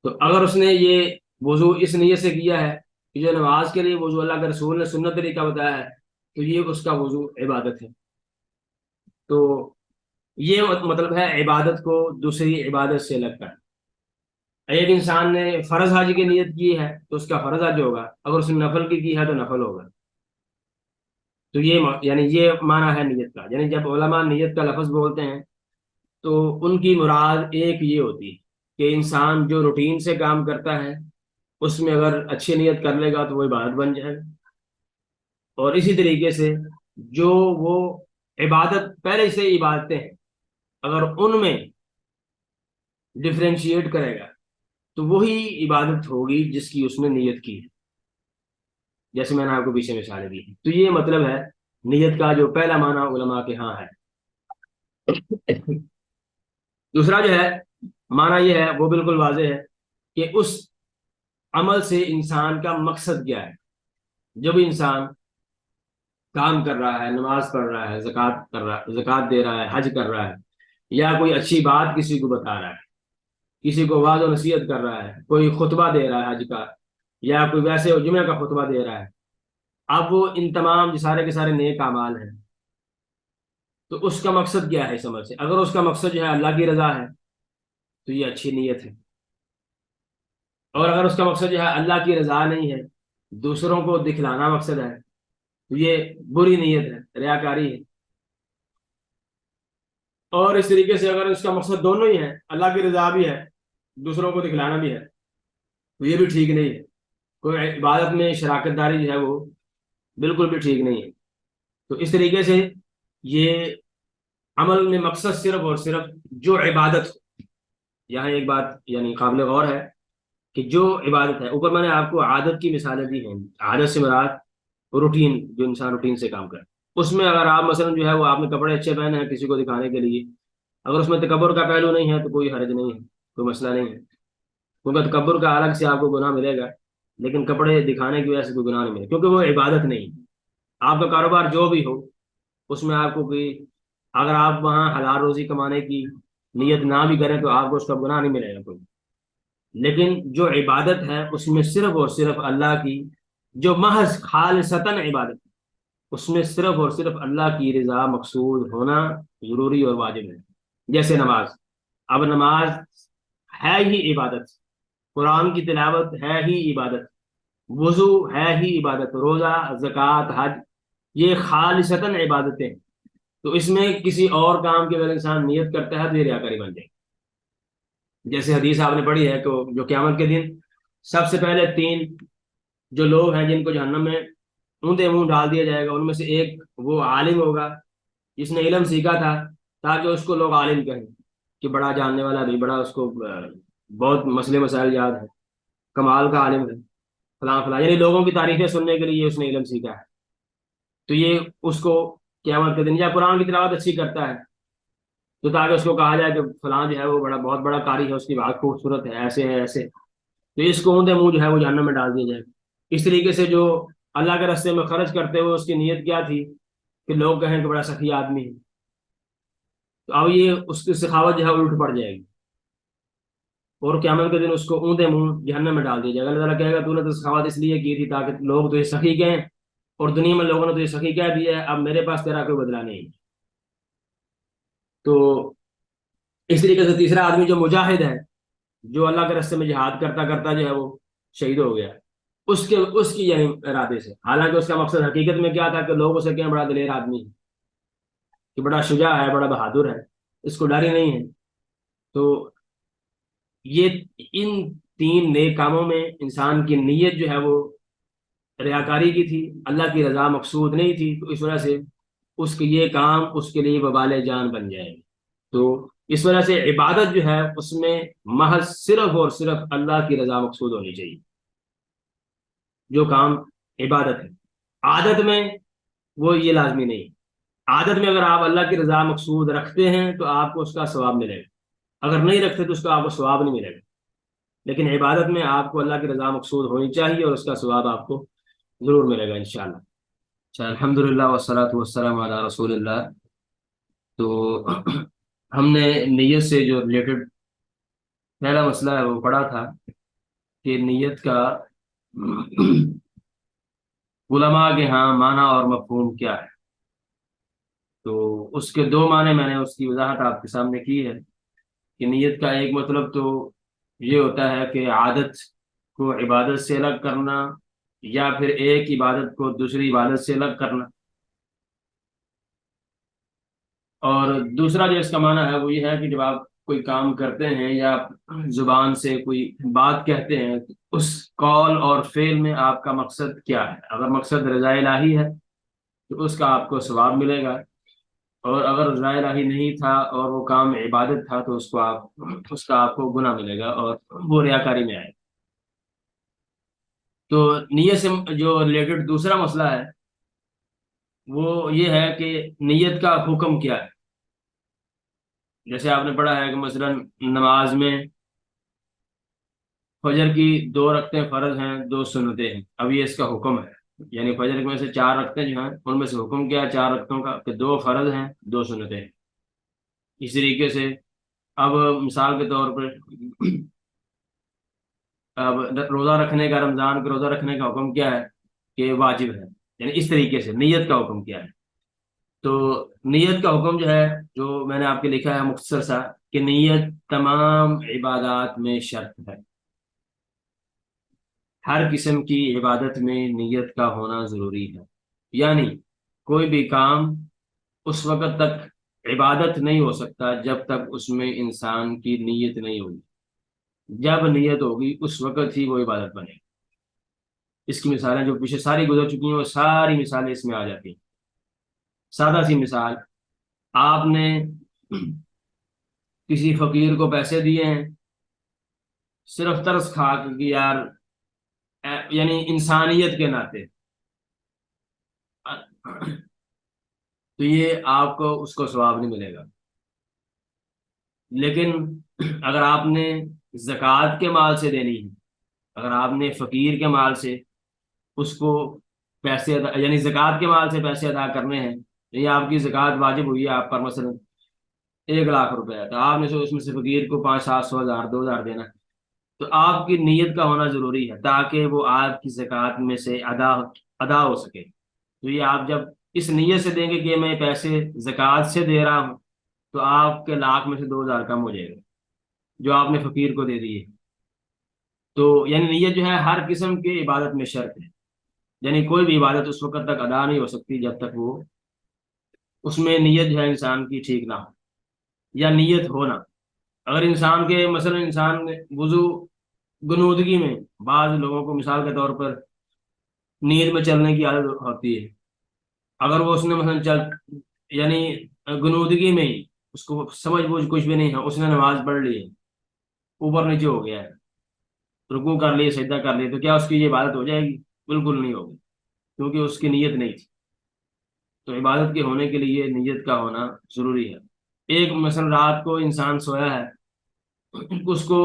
تو اگر اس نے یہ وضو اس نیت سے کیا ہے کہ جو نماز کے لیے وضو اللہ کے رسول نے سنت طریقہ بتایا ہے، تو یہ اس کا وضو عبادت ہے. تو یہ مطلب ہے عبادت کو دوسری عبادت سے الگ کرنا. ایک انسان نے فرض حج کی نیت کی ہے تو اس کا فرض حج ہوگا، اگر اس نے نفل کی ہے تو نفل ہوگا. تو یہ یعنی یہ معنی ہے نیت کا. یعنی جب علماء نیت کا لفظ بولتے ہیں تو ان کی مراد ایک یہ ہوتی ہے کہ انسان جو روٹین سے کام کرتا ہے اس میں اگر اچھی نیت کر لے گا تو وہ عبادت بن جائے گا. اور اسی طریقے سے جو وہ عبادت پہلے سے عبادتیں ہیں اگر ان میں ڈفرینشیٹ کرے گا تو وہی عبادت ہوگی جس کی اس نے نیت کی ہے، جیسے میں نے آپ کو پیچھے مثالیں دی. تو یہ مطلب ہے نیت کا جو پہلا معنی علماء کے ہاں ہے. دوسرا جو ہے معنی یہ ہے وہ بالکل واضح ہے کہ اس عمل سے انسان کا مقصد کیا ہے. جب انسان کام کر رہا ہے، نماز پڑھ رہا ہے، زکوٰۃ دے رہا ہے، حج کر رہا ہے، یا کوئی اچھی بات کسی کو بتا رہا ہے، کسی کو وعظ و نصیحت کر رہا ہے، کوئی خطبہ دے رہا ہے حج کا، یا کوئی ویسے جمعہ کا خطبہ دے رہا ہے، اب وہ ان تمام سارے کے سارے نیک اعمال ہیں. تو اس کا مقصد کیا ہے اس عمل سے؟ اگر اس کا مقصد جو ہے اللہ کی رضا ہے تو یہ اچھی نیت ہے. اور اگر اس کا مقصد جو ہے اللہ کی رضا نہیں ہے، دوسروں کو دکھلانا مقصد ہے، تو یہ بری نیت ہے، ریاکاری ہے. اور اس طریقے سے اگر اس کا مقصد دونوں ہی ہے، اللہ کی رضا بھی ہے، دوسروں کو دکھلانا بھی ہے، تو یہ بھی ٹھیک نہیں ہے۔ کوئی عبادت میں شراکت داری جو ہے وہ بالکل بھی ٹھیک نہیں ہے۔ تو اس طریقے سے یہ عمل میں مقصد صرف اور صرف جو عبادت ہو۔ یہاں ایک بات یعنی قابل غور ہے کہ جو عبادت ہے، اوپر میں نے آپ کو عادت کی مثالیں دی ہیں، عادت سے مراد روٹین، جو انسان روٹین سے کام کرے، اس میں اگر آپ مثلا جو ہے وہ آپ نے کپڑے اچھے پہنے ہیں کسی کو دکھانے کے لیے، اگر اس میں تکبر کا پہلو نہیں ہے تو کوئی حرج نہیں ہے، کوئی مسئلہ نہیں ہے، کیونکہ تکبر کا الگ سے آپ کو گناہ ملے گا، لیکن کپڑے دکھانے کی وجہ سے کوئی گناہ نہیں ملے، کیونکہ وہ عبادت نہیں ہے۔ آپ کا کاروبار جو بھی ہو، اس میں آپ کو کوئی، اگر آپ وہاں حلال روزی کمانے کی نیت نہ بھی کریں تو آپ کو اس کا گناہ نہیں ملے گا کوئی، لیکن جو عبادت ہے اس میں صرف اور صرف اللہ کی، جو محض خالصتاً عبادت ہے، اس میں صرف اور صرف اللہ کی رضا مقصود ہونا ضروری اور واجب ہے۔ جیسے نماز، اب نماز ہے ہی عبادت، قرآن کی تلاوت ہے ہی عبادت، وضو ہے ہی عبادت، روزہ، زکوٰۃ، حج، یہ خالصتاً عبادتیں ہیں۔ تو اس میں کسی اور کام کی اگر انسان نیت کرتا ہے تو یہ ریاکاری بن جائے گی۔ جیسے حدیث آپ نے پڑھی ہے کہ جو قیامت کے دن سب سے پہلے تین جو لوگ ہیں جن کو جہنم میں اونتے منہ ڈال دیا جائے گا، ان میں سے ایک وہ عالم ہوگا جس نے علم سیکھا تھا، تاکہ اس کو لوگ عالم کہیں کہ بڑا جاننے والا بھی، بڑا اس کو بہت مسئلے مسائل یاد ہے، کمال کا عالم ہے، فلاں فلاں، یعنی لوگوں کی تعریفیں سننے کے لیے اس نے علم سیکھا ہے۔ تو یہ اس کو قیامت کے دن، یا قرآن کی تلاوت اچھی کرتا ہے تو تاکہ اس کو کہا جائے کہ فلاں جو ہے وہ بڑا بہت بڑا قاری ہے، اس کی بات خوبصورت ہے، ایسے ہے ایسے، تو اس کو اونتے منہ جو ہے وہ جہنم میں ڈال دیا جائے۔ اس طریقے سے جو اللہ کے راستے میں خرچ کرتے ہوئے اس کی نیت کیا تھی کہ لوگ کہیں کہ بڑا سخی آدمی ہے، تو اب یہ اس کی سخاوت جو ہے الٹ پڑ جائے گی، اور قیامت کے دن اس کو اونتے منہ جہنم میں ڈال دیا جائے گا۔ اللہ تعالیٰ کہے گا تو نے تو سخاوت اس لیے کی تھی تاکہ لوگ تجھے سخی کہیں، اور دنیا میں لوگوں نے تجھے سخی کہہ دیا ہے، اب میرے پاس تیرا کوئی بدلہ نہیں۔ تو اس طریقے سے تیسرا آدمی جو مجاہد ہے، جو اللہ کے راستے میں جہاد کرتا کرتا جو ہے وہ شہید ہو گیا، اس کی یعنی ارادے سے، حالانکہ اس کا مقصد حقیقت میں کیا تھا کہ لوگ اسے کہیں بڑا دلیر آدمی ہے، کہ بڑا شجاع ہے، بڑا بہادر ہے، اس کو ڈر ہی نہیں ہے۔ تو یہ ان تین نیک کاموں میں انسان کی نیت جو ہے وہ ریاکاری کی تھی، اللہ کی رضا مقصود نہیں تھی، تو اس وجہ سے اس کے یہ کام اس کے لیے وبال جان بن جائے گی۔ تو اس وجہ سے عبادت جو ہے اس میں محض صرف اور صرف اللہ کی رضا مقصود ہونی چاہیے، جو کام عبادت ہے۔ عادت میں وہ یہ لازمی نہیں، عادت میں اگر آپ اللہ کی رضا مقصود رکھتے ہیں تو آپ کو اس کا ثواب ملے گا، اگر نہیں رکھتے تو اس کا آپ کو ثواب نہیں ملے گا، لیکن عبادت میں آپ کو اللہ کی رضا مقصود ہونی چاہیے اور اس کا ثواب آپ کو ضرور ملے گا انشاءاللہ۔ اچھا، الحمد للہ والصلاۃ والسلام علی رسول اللہ۔ تو ہم نے نیت سے جو ریلیٹڈ پہلا مسئلہ ہے وہ پڑھا تھا کہ نیت کا علماء کے ہاں معنی اور مفہوم کیا ہے۔ تو اس کے دو معنی میں نے اس کی وضاحت آپ کے سامنے کی ہے کہ نیت کا ایک مطلب تو یہ ہوتا ہے کہ عادت کو عبادت سے الگ کرنا، یا پھر ایک عبادت کو دوسری عبادت سے الگ کرنا، اور دوسرا جو اس کا معنی ہے وہ یہ ہے کہ جب آپ کوئی کام کرتے ہیں یا زبان سے کوئی بات کہتے ہیں تو اس قول اور فعل میں آپ کا مقصد کیا ہے۔ اگر مقصد رضا الہی ہے تو اس کا آپ کو ثواب ملے گا، اور اگر رضا الہی نہیں تھا اور وہ کام عبادت تھا تو اس کا آپ کو گناہ ملے گا اور وہ ریاکاری میں آئے گا۔ تو نیت سے جو ریلیٹڈ دوسرا مسئلہ ہے وہ یہ ہے کہ نیت کا حکم کیا ہے۔ جیسے آپ نے پڑھا ہے کہ مثلا نماز میں فجر کی 2 رکعتیں فرض ہیں، 2 سنتیں ہیں، اب یہ اس کا حکم ہے، یعنی فجر میں سے 4 رکعتیں جو ہیں ان میں سے حکم کیا ہے 4 رکعتوں کا کہ 2 فرض ہیں، 2 سنتیں ہیں۔ اس طریقے سے اب مثال کے طور پر اب روزہ رکھنے کا، رمضان کا روزہ رکھنے کا حکم کیا ہے کہ واجب ہے، یعنی اس طریقے سے نیت کا حکم کیا ہے۔ تو نیت کا حکم جو ہے، جو میں نے آپ کے لکھا ہے مختصر سا، کہ نیت تمام عبادات میں شرط ہے، ہر قسم کی عبادت میں نیت کا ہونا ضروری ہے، یعنی کوئی بھی کام اس وقت تک عبادت نہیں ہو سکتا جب تک اس میں انسان کی نیت نہیں ہوگی. جب نیت ہوگی اس وقت ہی وہ عبادت بنے گی. اس کی مثالیں جو پیچھے ساری گزر چکی ہیں وہ ساری مثالیں اس میں آ جاتی ہیں. سادہ سی مثال، آپ نے کسی فقیر کو پیسے دیے ہیں صرف ترس کھا کے کہ یار یعنی انسانیت کے ناطے، تو یہ آپ کو اس کو ثواب نہیں ملے گا. لیکن اگر آپ نے زکوٰۃ کے مال سے دینی ہے، اگر آپ نے فقیر کے مال سے اس کو پیسے ادا یعنی زکوٰۃ کے مال سے پیسے ادا کرنے ہیں، یعنی آپ کی زکوٰۃ واجب ہوئی ہے آپ پر مثلا 1 لاکھ روپے ہے، تو آپ نے اس میں سے فقیر کو 500 700 1000 2000 دینا ہے، تو آپ کی نیت کا ہونا ضروری ہے تاکہ وہ آپ کی زکوٰۃ میں سے ادا ہو سکے. تو یہ آپ جب اس نیت سے دیں گے کہ میں پیسے زکوٰۃ سے دے رہا ہوں، تو آپ کے لاکھ میں سے 2000 کم ہو جائے گا جو آپ نے فقیر کو دے دیے. تو یعنی نیت جو ہے ہر قسم کی عبادت میں شرط ہے. یعنی کوئی بھی عبادت اس وقت تک ادا نہیں ہو سکتی جب تک وہ اس میں نیت جو ہے انسان کی ٹھیک نہ ہو، یا نیت ہونا. اگر انسان کے مثلا انسان وضو گنودگی میں، بعض لوگوں کو مثال کے طور پر نیند میں چلنے کی عادت ہوتی ہے، اگر وہ اس نے مثلا یعنی گنودگی میں ہی اس کو سمجھ بوجھ کچھ بھی نہیں ہے، اس نے نماز پڑھ لی ہے، اوپر نیچے ہو گیا ہے، رکوع کر لیے سجدہ کر لیے، تو کیا اس کی یہ عبادت ہو جائے گی؟ بالکل نہیں ہوگی، کیونکہ اس کی نیت نہیں تھی. تو عبادت کے ہونے کے لیے نیت کا ہونا ضروری ہے. ایک مثلا رات کو انسان سویا ہے، اس کو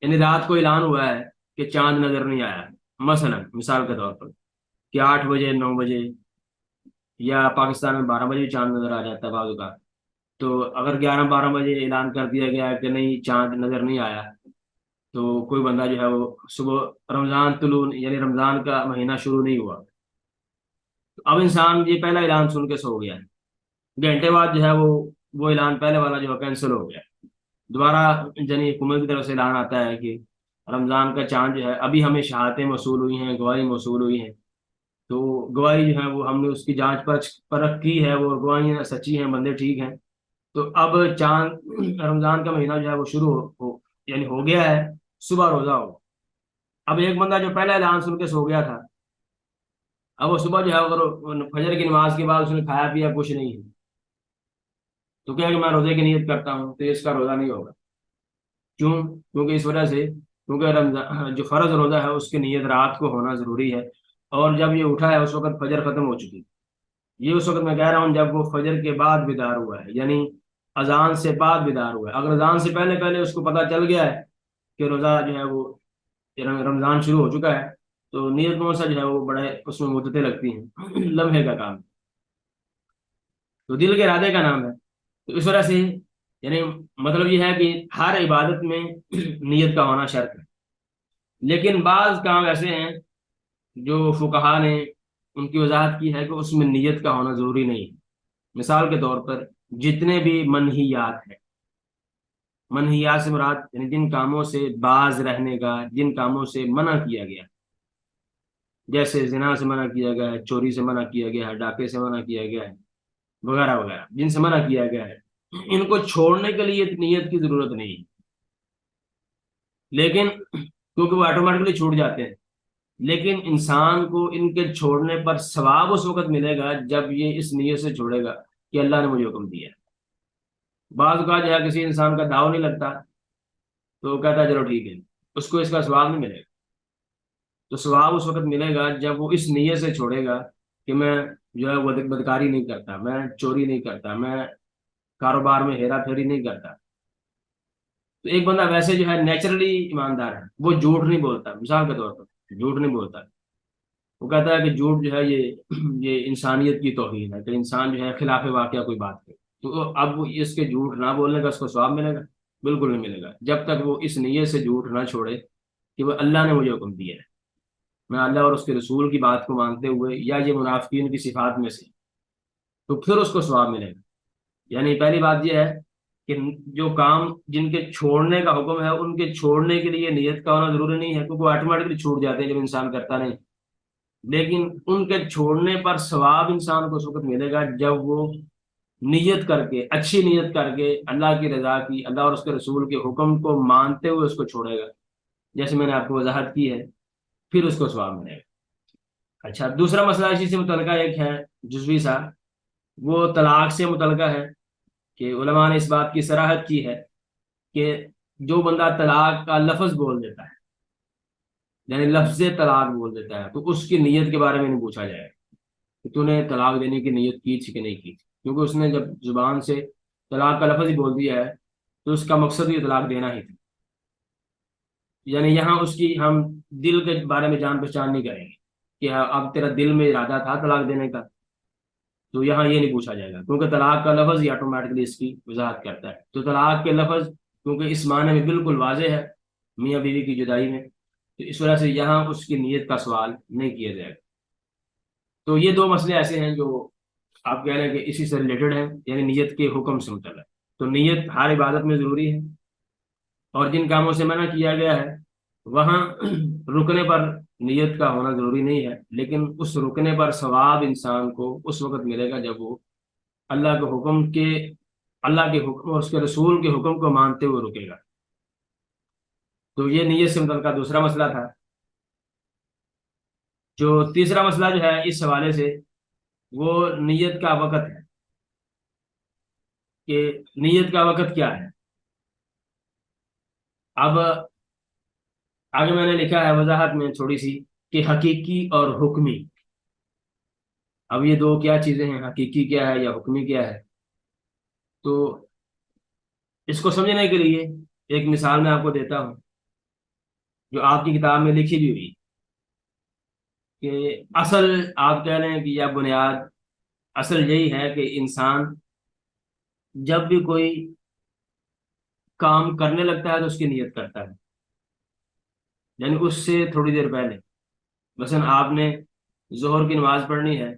یعنی رات کو اعلان ہوا ہے کہ چاند نظر نہیں آیا، مثلا مثال کے طور پر کہ 8 بجے 9 بجے یا پاکستان میں 12 بجے چاند نظر آ جاتا ہے بعض اوقات. تو اگر 11 12 بجے اعلان کر دیا گیا کہ نہیں چاند نظر نہیں آیا، تو کوئی بندہ جو ہے وہ صبح رمضان طلوع یعنی رمضان کا مہینہ شروع نہیں ہوا، تو اب انسان یہ پہلا اعلان سن کے سو گیا ہے، گھنٹے بعد جو ہے وہ اعلان پہلے والا جو ہے کینسل ہو گیا. دوبارہ یعنی حکومت کی طرف سے اعلان آتا ہے کہ رمضان کا چاند جو ہے ابھی ہمیں شہادتیں موصول ہوئی ہیں، گواہی موصول ہوئی ہیں، تو گواہی جو ہے وہ ہم نے اس کی جانچ پرکھ کی ہے، وہ گواہیاں سچی ہیں، بندے ٹھیک ہیں. تو اب چاند رمضان کا مہینہ جو ہے وہ شروع یعنی ہو گیا ہے، صبح روزہ ہو. اب ایک بندہ جو پہلا اعلان سن کے سو گیا تھا، اب وہ صبح جو ہے اگر فجر کی نماز کے بعد اس نے کھایا پیا کچھ نہیں ہے، تو کیا کہ میں روزے کی نیت کرتا ہوں، تو اس کا روزہ نہیں ہوگا. کیوں؟ کیونکہ اس وجہ سے کیونکہ رمضان جو فرض روزہ ہے اس کی نیت رات کو ہونا ضروری ہے، اور جب یہ اٹھا ہے اس وقت فجر ختم ہو چکی. یہ اس وقت میں کہہ رہا ہوں جب وہ فجر کے بعد بیدار ہوا ہے، یعنی اذان سے بعد بیدار ہوا ہے. اگر اذان سے پہلے پہلے اس کو پتہ چل گیا ہے کہ روزہ جو ہے وہ رمضان شروع ہو چکا ہے، تو نیت کون سا جو ہے وہ بڑے اس میں مدتیں لگتی ہیں لمحے کا کام. تو دل کے ارادے کا نام ہے. تو اس وجہ سے یعنی مطلب یہ ہے کہ ہر عبادت میں نیت کا ہونا شرط ہے. لیکن بعض کام ایسے ہیں جو فقہا نے ان کی وضاحت کی ہے کہ اس میں نیت کا ہونا ضروری نہیں ہے. مثال کے طور پر جتنے بھی منہیات ہیں، منہیات سے مراد یعنی جن کاموں سے باز رہنے کا، جن کاموں سے منع کیا گیا، جیسے زنا سے منع کیا گیا ہے، چوری سے منع کیا گیا ہے، ڈاکے سے منع کیا گیا ہے، وغیرہ وغیرہ جن سے منع کیا گیا ہے، ان کو چھوڑنے کے لیے نیت کی ضرورت نہیں ہے. لیکن کیونکہ وہ آٹومیٹکلی چھوٹ جاتے ہیں، لیکن انسان کو ان کے چھوڑنے پر ثواب اس وقت ملے گا جب یہ اس نیت سے چھوڑے گا کہ اللہ نے مجھے حکم دیا ہے. بعض کا جو ہے کسی انسان کا داؤ نہیں لگتا تو وہ کہتا ہے چلو ٹھیک ہے، اس کو اس کا ثواب نہیں ملے گا. تو ثواب اس وقت ملے گا جب وہ اس نیت سے چھوڑے گا کہ میں جو ہے وہ بدکاری نہیں کرتا، میں چوری نہیں کرتا، میں کاروبار میں ہیرا پھیری نہیں کرتا. تو ایک بندہ ویسے جو ہے نیچرلی ایماندار ہے، وہ جھوٹ نہیں بولتا، مثال کے طور پر جھوٹ نہیں بولتا. وہ کہتا ہے کہ جھوٹ جو ہے یہ انسانیت کی توہین ہے، کہ انسان جو ہے خلاف واقعہ کوئی بات کرے. تو اب وہ اس کے جھوٹ نہ بولنے کا اس کو ثواب ملے گا؟ بالکل نہیں ملے گا جب تک وہ اس نیت سے جھوٹ نہ چھوڑے کہ وہ اللہ نے مجھے حکم دیا ہے، میں اللہ اور اس کے رسول کی بات کو مانتے ہوئے، یا یہ منافقین کی صفات میں سے، تو پھر اس کو ثواب ملے گا. یعنی پہلی بات یہ ہے کہ جو کام جن کے چھوڑنے کا حکم ہے ان کے چھوڑنے کے لیے نیت کا ہونا ضروری نہیں ہے، کیونکہ وہ آٹومیٹکلی چھوٹ جاتے ہیں جب انسان کرتا نہیں. لیکن ان کے چھوڑنے پر ثواب انسان کو اس وقت ملے گا جب وہ نیت کر کے، اچھی نیت کر کے، اللہ کی رضا کی، اللہ اور اس کے رسول کے حکم کو مانتے ہوئے اس کو چھوڑے گا، جیسے میں نے آپ کو وضاحت کی ہے، پھر اس کو ثواب ملے گا۔ اچھا، دوسرا مسئلہ اسی سے متعلقہ ایک ہے جزوی سا، وہ طلاق سے متعلقہ ہے، کہ علماء نے اس بات کی صراحت کی ہے کہ جو بندہ طلاق کا لفظ بول دیتا ہے، یعنی لفظ طلاق بول دیتا ہے، تو اس کی نیت کے بارے میں نہیں پوچھا جائے گا کہ تو نے طلاق دینے کی نیت کی تھی کہ نہیں کی تھی، کیونکہ اس نے جب زبان سے طلاق کا لفظ ہی بول دیا ہے تو اس کا مقصد یہ طلاق دینا ہی تھا، یعنی یہاں اس کی ہم دل کے بارے میں جان پہچان نہیں کریں گے کہ ہاں اب تیرا دل میں ارادہ تھا طلاق دینے کا، تو یہاں یہ نہیں پوچھا جائے گا، کیونکہ طلاق کا لفظ ہی آٹومیٹکلی اس کی وضاحت کرتا ہے، تو طلاق کے لفظ کیونکہ اس معنی میں بالکل واضح ہے میاں بیوی کی جدائی میں، تو اس وجہ سے یہاں اس کی نیت کا سوال نہیں کیا جائے گا۔ تو یہ دو مسئلے ایسے ہیں جو آپ کہہ رہے ہیں کہ اسی سے ریلیٹڈ ہیں، یعنی نیت کے حکم سے متعلق۔ تو نیت ہر عبادت میں ضروری ہے، اور جن کاموں سے منع کیا گیا ہے وہاں رکنے پر نیت کا ہونا ضروری نہیں ہے، لیکن اس رکنے پر ثواب انسان کو اس وقت ملے گا جب وہ اللہ کے حکم کے، اللہ کے حکم اور اس کے رسول کے حکم کو مانتے ہوئے رکے گا۔ تو یہ نیت سے متعلقہ دوسرا مسئلہ تھا۔ جو تیسرا مسئلہ جو ہے اس حوالے سے، وہ نیت کا وقت ہے، کہ نیت کا وقت کیا ہے۔ اب آگے میں نے لکھا ہے وضاحت میں تھوڑی سی کہ حقیقی اور حکمی، اب یہ دو کیا چیزیں ہیں، حقیقی کیا ہے یا حکمی کیا ہے؟ تو اس کو سمجھنے کے لیے ایک مثال میں آپ کو دیتا ہوں جو آپ کی کتاب میں لکھی بھی ہوئی، کہ اصل آپ کہہ رہے ہیں کہ یا بنیاد اصل یہی ہے کہ انسان جب بھی کوئی کام کرنے لگتا ہے تو اس کی نیت کرتا ہے، یعنی اس سے تھوڑی دیر پہلے، مثلا آپ نے ظہر کی نماز پڑھنی ہے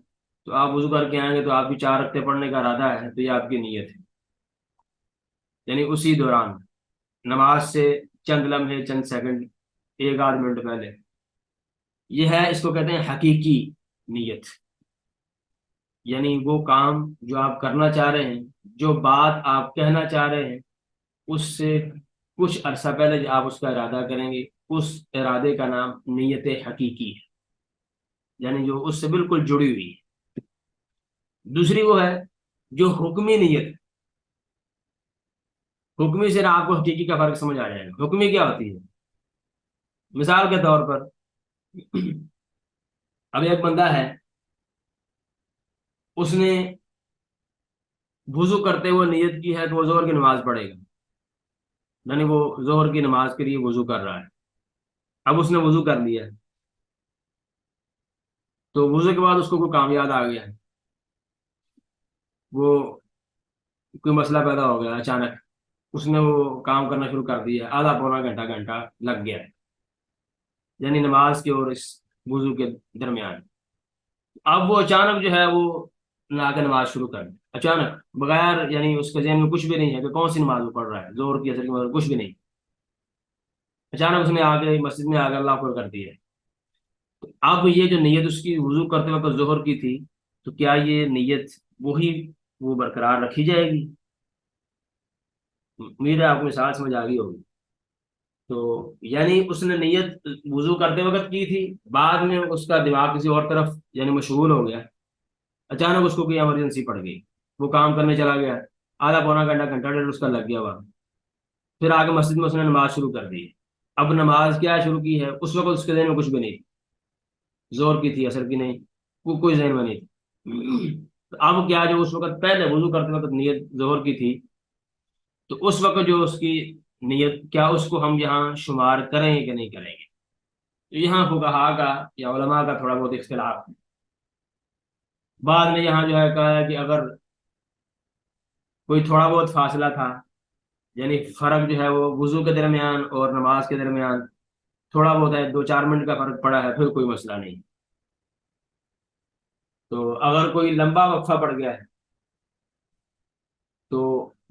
تو آپ وضو کر کے آئیں گے تو آپ کی 4 رکعتیں پڑھنے کا ارادہ ہے، تو یہ آپ کی نیت ہے، یعنی اسی دوران نماز سے چند لمحے، چند سیکنڈ، 1 آدھ منٹ پہلے، یہ ہے، اس کو کہتے ہیں حقیقی نیت، یعنی وہ کام جو آپ کرنا چاہ رہے ہیں، جو بات آپ کہنا چاہ رہے ہیں، اس سے کچھ عرصہ پہلے جو آپ اس کا ارادہ کریں گے، اس ارادے کا نام نیت حقیقی ہے، یعنی جو اس سے بالکل جڑی ہوئی ہے۔ دوسری وہ ہے جو حکمی نیت ہے۔ حکمی سے آپ کو حقیقی کا فرق سمجھ آ جائے گا۔ حکمی کیا ہوتی ہے؟ مثال کے طور پر اب ایک بندہ ہے، اس نے وضو کرتے ہوئے نیت کی ہے تو وہ ظہر کی نماز پڑھے گا، یعنی وہ ظہر کی نماز کے لیے وضو کر رہا ہے۔ اب اس نے وضو کر لیا ہے، تو وضو کے بعد اس کو کوئی کام یاد آ گیا ہے، وہ کوئی مسئلہ پیدا ہو گیا اچانک، اس نے وہ کام کرنا شروع کر دیا، آدھا پونا گھنٹہ گھنٹہ لگ گیا ہے، یعنی نماز کے اور اس وضو کے درمیان۔ اب وہ اچانک جو ہے وہ نہ کے نماز شروع کر دی، اچانک، بغیر، یعنی اس کے ذہن میں کچھ بھی نہیں ہے کہ کون سی نماز وہ پڑھ رہا ہے، زور کی اثر کی نماز، کچھ بھی نہیں، اچانک اس نے آگے مسجد میں آگے اللہ اکبر کر دیا۔ اب یہ جو نیت اس کی وضو کرتے وقت ظہر کی تھی، تو کیا یہ نیت وہی وہ برقرار رکھی جائے گی؟ امید ہے آپ کو مثال سمجھ آ گئی ہوگی۔ تو یعنی اس نے نیت وضو کرتے وقت کی تھی، بعد میں اس کا دماغ کسی اور طرف یعنی مشغول ہو گیا، اچانک اس کو کوئی ایمرجنسی پڑ گئی، وہ کام کرنے چلا گیا، آدھا پونا گھنٹہ گھنٹہ ڈیڑھ اس کا لگ گیا وہاں، پھر آگے مسجد میں اس نے نماز شروع کر دی۔ اب نماز کیا شروع کی ہے، اس وقت اس کے ذہن میں کچھ بھی نہیں، زور کی تھی اثر کی نہیں، کوئی ذہن میں نہیں تھی۔ تو اب کیا، جو اس وقت پہلے وضو کرتے وقت نیت ظہر کی تھی، تو اس وقت جو اس کی نیت، کیا اس کو ہم یہاں شمار کریں گے کہ نہیں کریں گے؟ تو یہاں فقہا کا یا علماء کا تھوڑا بہت اختلاف ہے۔ بعد میں یہاں جو ہے کہا ہے کہ اگر کوئی تھوڑا بہت فاصلہ تھا، یعنی فرق جو ہے وہ وضو کے درمیان اور نماز کے درمیان تھوڑا بہت ہے، 2 4 منٹ کا فرق پڑا ہے، پھر کوئی مسئلہ نہیں۔ تو اگر کوئی لمبا وقفہ پڑ گیا ہے تو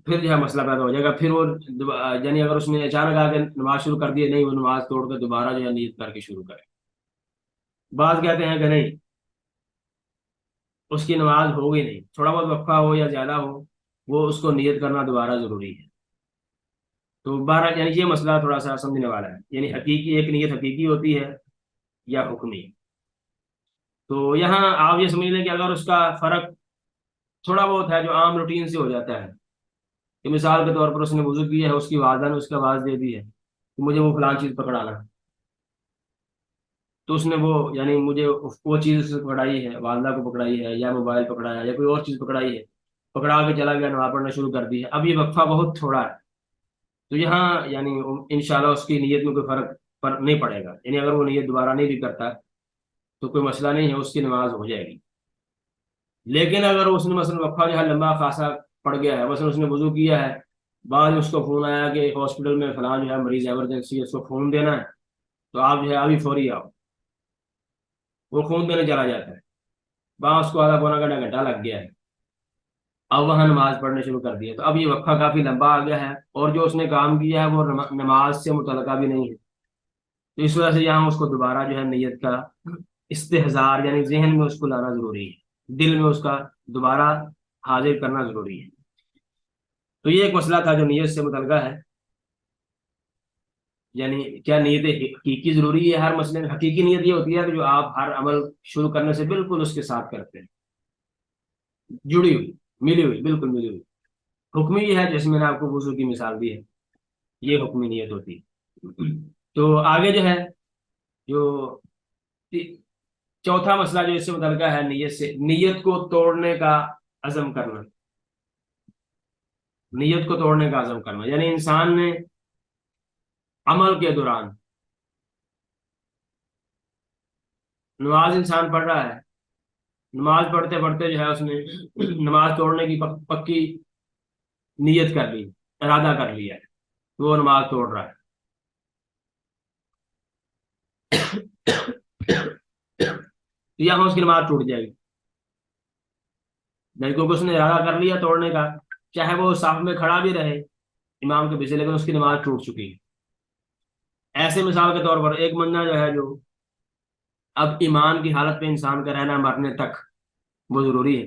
پھر جو ہے مسئلہ پیدا ہو جائے گا، پھر وہ یعنی اگر اس نے اچانک آ کے نماز شروع کر دی، نہیں، وہ نماز توڑ کر دوبارہ جو ہے نیت کر کے شروع کرے۔ بعض کہتے ہیں کہ نہیں، اس کی نماز ہوگی نہیں، تھوڑا بہت وقفہ ہو یا زیادہ ہو، وہ اس کو نیت کرنا دوبارہ ضروری ہے۔ تو بارہ یعنی یہ مسئلہ تھوڑا سا سمجھنے والا ہے، یعنی حقیقی ایک نیت حقیقی ہوتی ہے یا حکمی۔ تو یہاں آپ یہ سمجھ لیں کہ اگر اس کا فرق تھوڑا بہت ہے جو عام روٹین سے ہو جاتا ہے، کہ مثال کے طور پر اس نے وضو کیا ہے، اس کی والدہ نے اس کا آواز دے دی ہے کہ مجھے وہ فلان چیز پکڑانا، تو اس نے وہ یعنی مجھے وہ چیز اس نے پکڑائی ہے، والدہ کو پکڑائی ہے یا موبائل پکڑایا ہے یا کوئی اور چیز پکڑائی ہے، پکڑا کے چلا گیا، نماز پڑھنا شروع کر دی ہے، اب یہ وقفہ بہت تھوڑا ہے، تو یہاں یعنی انشاءاللہ اس کی نیت میں کوئی فرق نہیں پڑے گا، یعنی اگر وہ نیت دوبارہ نہیں بھی کرتا تو کوئی مسئلہ نہیں ہے، اس کی نماز ہو جائے گی۔ لیکن اگر اس نے مثلا وقفہ جو ہے لمبا خاصا پڑ گیا ہے، مثلا اس نے وضو کیا ہے، بعد میں اس کو فون آیا کہ ہاسپٹل میں فلاں جو ہے مریض ایمرجنسی ہے، اس کو خون دینا ہے، تو آپ جو ہے ابھی فوری آؤ، وہ خون دینے چلا جاتا ہے، وہاں اس کو آدھا پونا گھنٹہ گھنٹہ لگ گیا ہے، اب وہاں نماز پڑھنے شروع کر دی ہے، تو اب یہ وقفہ کافی لمبا آ گیا ہے، اور جو اس نے کام کیا ہے وہ نماز سے متعلقہ بھی نہیں ہے، تو اس وجہ سے یہاں اس کو دوبارہ جو ہے نیت کا استحضار یعنی ذہن میں اس کو لانا ضروری ہے، دل میں اس کا دوبارہ حاضر کرنا ضروری ہے۔ تو یہ ایک مسئلہ تھا جو نیت سے متعلقہ ہے، یعنی کیا نیت حقیقی ضروری ہے ہر مسئلے میں؟ حقیقی نیت یہ ہوتی ہے کہ جو آپ ہر عمل شروع کرنے سے بالکل اس کے ساتھ کرتے ہیں، جڑی ہوئی، ملی ہوئی، بالکل ملی ہوئی۔ حکمی یہ ہے جیسے میں نے آپ کو وضو کی مثال دی ہے، یہ حکمی نیت ہوتی ہے۔ تو آگے جو ہے، جو چوتھا مسئلہ جو اس سے متعلقہ ہے نیت سے، نیت کو توڑنے کا عزم کرنا، نیت کو توڑنے کا عزم کرنا، یعنی انسان نے عمل کے دوران، نماز انسان پڑھ رہا ہے، نماز پڑھتے پڑھتے جو ہے اس نے نماز توڑنے کی پکی نیت کر لی، ارادہ کر لیا ہے، تو وہ نماز توڑ رہا ہے۔ تو یہاں اس کی نماز ٹوٹ جائے گی، نہیں کیونکہ اس نے ارادہ کر لیا توڑنے کا، چاہے وہ صف میں کھڑا بھی رہے امام کے پیچھے، لیکن اس کی نماز ٹوٹ چکی ہے۔ ایسے مثال کے طور پر ایک بندہ جو ہے، جو اب ایمان کی حالت پہ انسان کا رہنا مرنے تک وہ ضروری ہے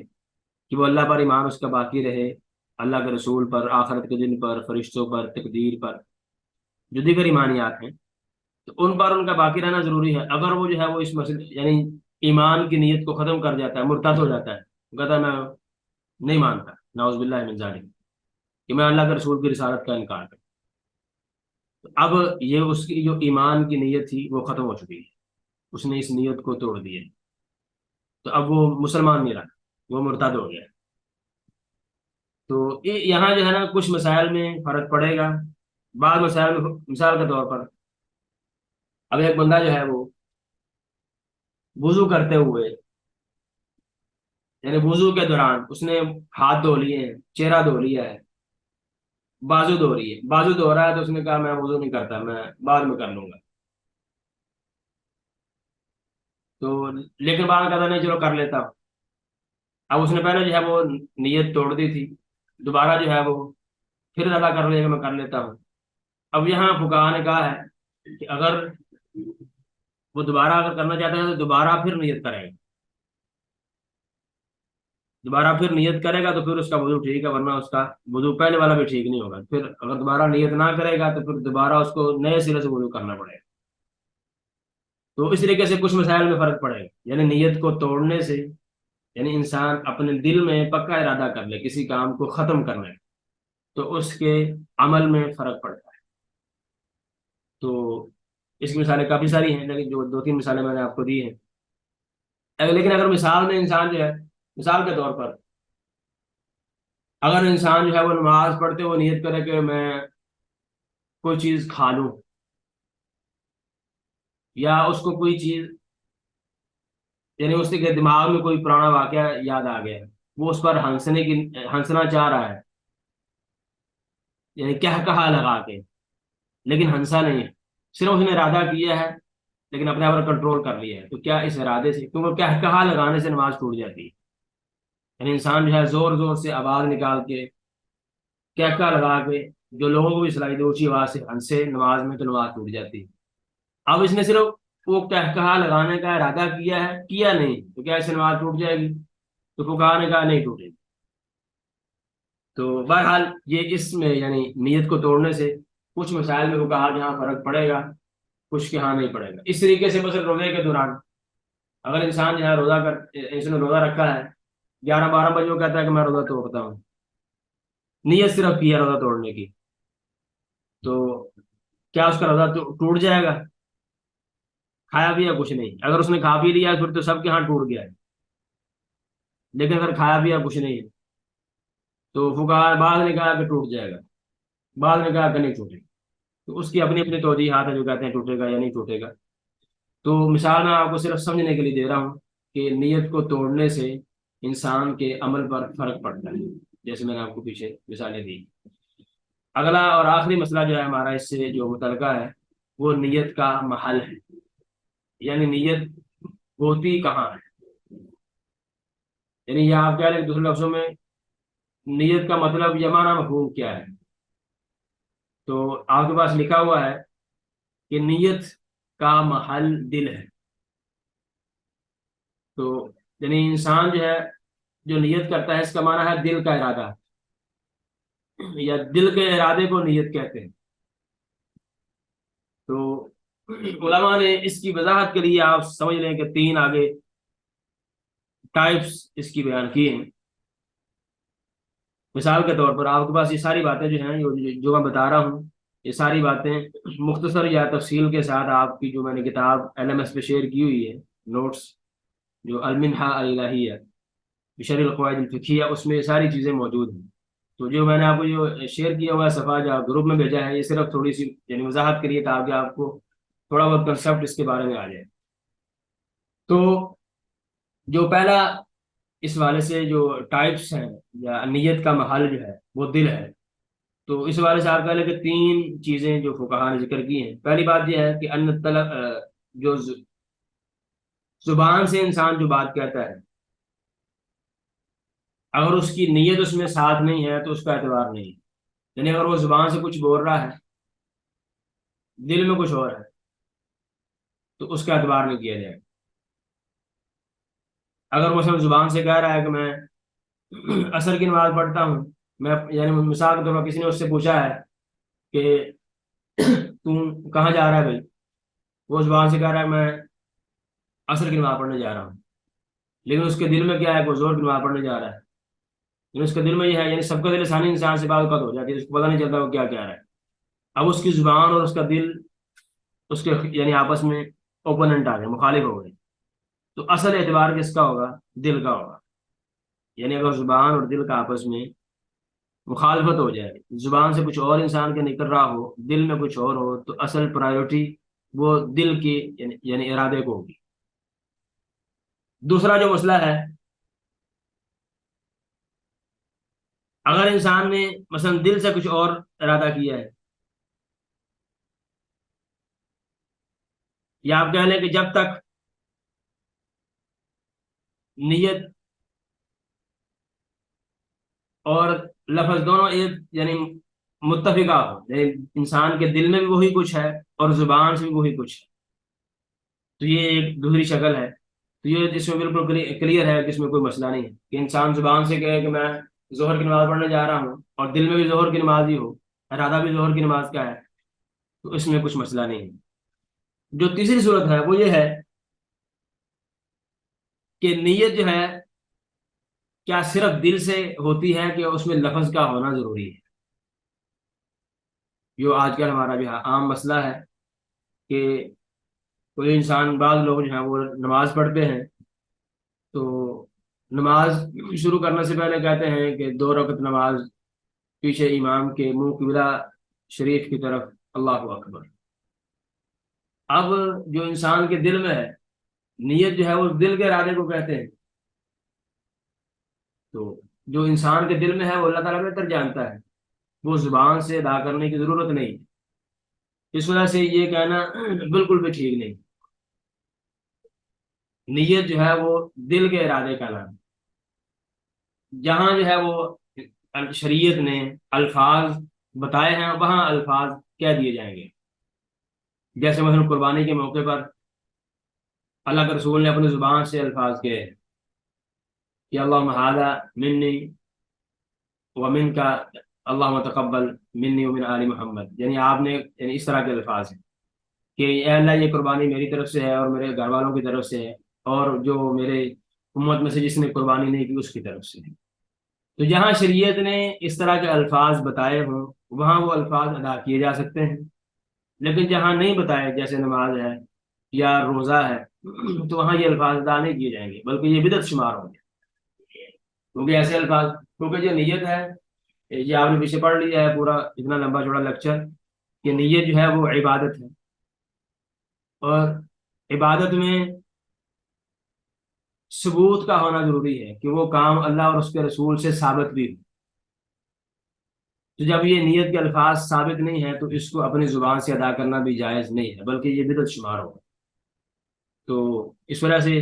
کہ وہ اللہ پر ایمان اس کا باقی رہے، اللہ کے رسول پر، آخرت کے دن پر، فرشتوں پر، تقدیر پر، جو دیگر ایمانیات ہیں، تو ان پر ان کا باقی رہنا ضروری ہے۔ اگر وہ جو ہے وہ اس مسئلے یعنی ایمان کی نیت کو ختم کر جاتا ہے، مرتد ہو جاتا ہے، کہتا ہے میں نہیں مانتا، نعوذ باللہ من ذالک، کہ میں اللہ کے رسول کی رسالت کا انکار کرتا، تو اب یہ اس کی جو ایمان کی نیت تھی وہ ختم ہو چکی ہے، اس نے اس نیت کو توڑ دیا، تو اب وہ مسلمان نہیں رہا، وہ مرتد ہو گیا۔ تو یہاں جو ہے نا کچھ مسائل میں فرق پڑے گا، بعض مسائل میں مثال کے طور پر اب ایک بندہ جو ہے وہ وضو کرتے ہوئے، یعنی وضو کے دوران اس نے ہاتھ دھو لیے ہیں، چہرہ دھو لیا ہے، بازو دھو رہی ہے، بازو دھو رہا ہے، تو اس نے کہا میں وضو نہیں کرتا، میں بعد میں کر لوں گا، تو لیکن بعد میں کہتا نہیں چلو کر لیتا ہوں، اب اس نے پہلے جو ہے وہ نیت توڑ دی تھی، دوبارہ جو ہے وہ پھر ادا کر لے گا میں کر لیتا ہوں۔ اب یہاں فقہا نے کہا ہے کہ اگر وہ دوبارہ اگر کرنا چاہتا ہے تو دوبارہ پھر نیت کرے گا، دوبارہ پھر نیت کرے گا تو پھر اس کا وضو ٹھیک ہے، ورنہ اس کا وضو پہلے والا بھی ٹھیک نہیں ہوگا، پھر اگر دوبارہ نیت نہ کرے گا تو پھر دوبارہ اس کو نئے سرے سے وضو کرنا پڑے گا۔ تو اس طریقے سے کچھ مسائل میں فرق پڑے گا، یعنی نیت کو توڑنے سے، یعنی انسان اپنے دل میں پکا ارادہ کر لے کسی کام کو ختم کرنے کا، تو اس کے عمل میں فرق پڑتا ہے۔ تو اس کی مثالیں کافی ساری ہیں، لیکن جو دو تین مثالیں میں نے آپ کو دی ہیں، لیکن اگر مثال میں انسان جو ہے، مثال کے طور پر اگر انسان جو ہے وہ نماز پڑھتے وہ نیت کرے کہ میں کوئی چیز کھا لوں، یا اس کو کوئی چیز یعنی اس کے دماغ میں کوئی پرانا واقعہ یاد آ گیا ہے، وہ اس پر ہنسنا چاہ رہا ہے، یعنی کہا کہا لگا کے، لیکن ہنسا نہیں ہے، صرف اس نے ارادہ کیا ہے لیکن اپنے آپ پر کنٹرول کر لیا ہے، تو کیا اس ارادے سے، کیونکہ کہا کہا لگانے سے نماز ٹوٹ جاتی ہے، یعنی انسان جو ہے زور زور سے آواز نکال کے کہا کہا لگا کے جو لوگوں کو بھی سلائی دے اونچی آواز سے ہنسے نماز میں، تو نماز ٹوٹ جاتی ہے۔ اب اس نے صرف وہ قہقہا لگانے کا ارادہ کیا ہے، کیا نہیں، تو کیا اس سے نماز ٹوٹ جائے گی؟ تو فقہا نے کہا نہیں ٹوٹے گی۔ تو بہرحال یہ اس میں یعنی نیت کو توڑنے سے کچھ مسائل میں فقہا جہاں فرق پڑے گا، کچھ کے ہاں نہیں پڑے گا۔ اس طریقے سے مثلا روزے کے دوران اگر انسان جو ہے اس نے روزہ رکھا ہے، 11-12 بجے وہ کہتا ہے کہ میں روزہ توڑتا ہوں، نیت صرف کی ہے روزہ توڑنے کی، تو کیا اس کا روزہ ٹوٹ جائے گا؟ کھایا پیا کچھ نہیں، اگر اس نے کھا پی لیا پھر تو سب کے ہاں ٹوٹ گیا ہے، لیکن اگر کھایا پیا کچھ نہیں ہے تو فقہا بعض نے کہا کہ ٹوٹ جائے گا، بعض نے کہا کہ نہیں ٹوٹے گا۔ تو اس کی اپنی اپنی توجیحات ہیں جو کہتے ہیں ٹوٹے گا یا نہیں ٹوٹے گا۔ تو مثال میں آپ کو صرف سمجھنے کے لیے دے رہا ہوں کہ نیت کو توڑنے سے انسان کے عمل پر فرق پڑتا ہے، جیسے میں نے آپ کو پیچھے مثالیں دی۔ اگلا اور آخری مسئلہ جو ہے ہمارا اس سے جو متعلقہ ہے وہ نیت کا محل ہے، یعنی نیت ہوتی کہاں ہے۔ یعنی یہ آپ کہہ لیں دوسرے لفظوں میں نیت کا مطلب یا معنی مفہوم کیا ہے؟ تو آپ کے پاس لکھا ہوا ہے کہ نیت کا محل دل ہے۔ تو یعنی انسان جو ہے جو نیت کرتا ہے اس کا معنی ہے دل کا ارادہ، یا دل کے ارادے کو نیت کہتے ہیں۔ تو علماء نے اس کی وضاحت کے لیے آپ سمجھ لیں کہ 3 آگے ٹائپس اس کی بیان کی ہیں۔ مثال کے طور پر آپ کے پاس یہ ساری باتیں جو ہیں جو میں بتا رہا ہوں، یہ ساری باتیں مختصر یا تفصیل کے ساتھ آپ کی جو میں نے کتاب LMS پہ شیئر کی ہوئی ہے نوٹس، جو المنہا الالہیہ بشرح القواعد الفقہیہ، اس میں یہ ساری چیزیں موجود ہیں۔ تو جو میں نے آپ کو جو شیئر کیا ہوا ہے صفحہ جو گروپ میں بھیجا ہے، یہ صرف تھوڑی سی یعنی وضاحت کے لیے تاکہ آپ کو تھوڑا بہت کنسیپٹ اس کے بارے میں آ جائے۔ تو جو پہلا اس والے سے جو ٹائپس ہیں یا نیت کا محل جو ہے وہ دل ہے، تو اس والے سے آپ کہہ لیں کہ 3 چیزیں جو فقہا نے ذکر کی ہیں۔ پہلی بات یہ ہے کہ ان طلب جو زبان سے انسان جو بات کہتا ہے، اگر اس کی نیت اس میں ساتھ نہیں ہے تو اس کا اعتبار نہیں ہے۔ یعنی اگر وہ زبان سے کچھ بول رہا ہے، دل میں کچھ اور ہے، تو اس کا اعتبار نہیں کیا جائے گا۔ اگر وہ صرف زبان سے کہہ رہا ہے کہ میں عصر کی نماز پڑھتا ہوں، میں یعنی مثال کے طور پر کسی نے اس سے پوچھا ہے کہ تم کہاں جا رہا ہے بھائی، وہ زبان سے کہہ رہا ہے میں عصر کی نماز پڑھنے جا رہا ہوں، لیکن اس کے دل میں کیا ہے، وہ زور کی نماز پڑھنے جا رہا ہے، یعنی اس کے دل میں یہ ہے، یعنی سب کا دل لسانی انسان سے بات ہو جاتی ہے، اس کو پتہ نہیں چلتا وہ کیا کہہ رہا ہے۔ اب اس کی زبان اور اس کا دل اس کے یعنی آپس میں اوپوننٹ آ گئے، مخالف ہو گئے، تو اصل اعتبار کس کا ہوگا؟ دل کا ہوگا۔ یعنی اگر زبان اور دل کا آپس میں مخالفت ہو جائے، زبان سے کچھ اور انسان کے نکل رہا ہو، دل میں کچھ اور ہو، تو اصل پرائیورٹی وہ دل کی یعنی ارادے کو ہوگی۔ دوسرا جو مسئلہ ہے، اگر انسان نے مثلا دل سے کچھ اور ارادہ کیا ہے، یا آپ کہہ لیں کہ جب تک نیت اور لفظ دونوں ایک یعنی متفقہ ہو، یعنی انسان کے دل میں بھی وہی کچھ ہے اور زبان سے بھی وہی کچھ ہے، تو یہ ایک دوسری شکل ہے۔ تو یہ اس میں بالکل کلیئر ہے کہ اس میں کوئی مسئلہ نہیں ہے کہ انسان زبان سے کہے کہ میں ظہر کی نماز پڑھنے جا رہا ہوں اور دل میں بھی ظہر کی نماز ہی ہو، ارادہ بھی ظہر کی نماز کا ہے، تو اس میں کچھ مسئلہ نہیں ہے۔ جو تیسری صورت ہے وہ یہ ہے کہ نیت جو ہے کیا صرف دل سے ہوتی ہے کہ اس میں لفظ کا ہونا ضروری ہے؟ جو آج کل ہمارا جو ہے عام مسئلہ ہے کہ کوئی انسان، بعض لوگ جو ہیں وہ نماز پڑھتے ہیں تو نماز شروع کرنے سے پہلے کہتے ہیں کہ 2 رکعت نماز پیچھے امام کے منہ قبلہ شریف کی طرف، اللہ اکبر۔ اب جو انسان کے دل میں ہے، نیت جو ہے وہ دل کے ارادے کو کہتے ہیں، تو جو انسان کے دل میں ہے وہ اللہ تعالیٰ بہتر جانتا ہے، وہ زبان سے ادا کرنے کی ضرورت نہیں۔ اس وجہ سے یہ کہنا بالکل بھی ٹھیک نہیں۔ نیت جو ہے وہ دل کے ارادے کا نام، جہاں جو ہے وہ شریعت نے الفاظ بتائے ہیں وہاں الفاظ کہہ دیے جائیں گے۔ جیسے مثلا قربانی کے موقع پر اللہ کے رسول نے اپنی زبان سے الفاظ کہے کہ اللہم ھذا منی ومن کا، اللہم تقبل منی ومن آل محمد، یعنی آپ نے یعنی اس طرح کے الفاظ ہیں کہ اے اللہ یہ قربانی میری طرف سے ہے اور میرے گھر والوں کی طرف سے ہے، اور جو میرے امت میں سے جس نے قربانی نہیں کی اس کی طرف سے ہے۔ تو جہاں شریعت نے اس طرح کے الفاظ بتائے ہوں وہاں وہ الفاظ ادا کیے جا سکتے ہیں، لیکن جہاں نہیں بتائے جیسے نماز ہے یا روزہ ہے تو وہاں یہ الفاظ ادا نہیں کیے جائیں گے، بلکہ یہ بدعت شمار ہوں گے، کیونکہ ایسے الفاظ، کیونکہ جو نیت ہے یہ آپ نے پیچھے پڑھ لیا ہے پورا اتنا لمبا چوڑا لیکچر کہ نیت جو ہے وہ عبادت ہے، اور عبادت میں ثبوت کا ہونا ضروری ہے کہ وہ کام اللہ اور اس کے رسول سے ثابت بھی ہو۔ تو جب یہ نیت کے الفاظ ثابت نہیں ہے تو اس کو اپنی زبان سے ادا کرنا بھی جائز نہیں ہے، بلکہ یہ بدعت شمار ہوگا۔ تو اس وجہ سے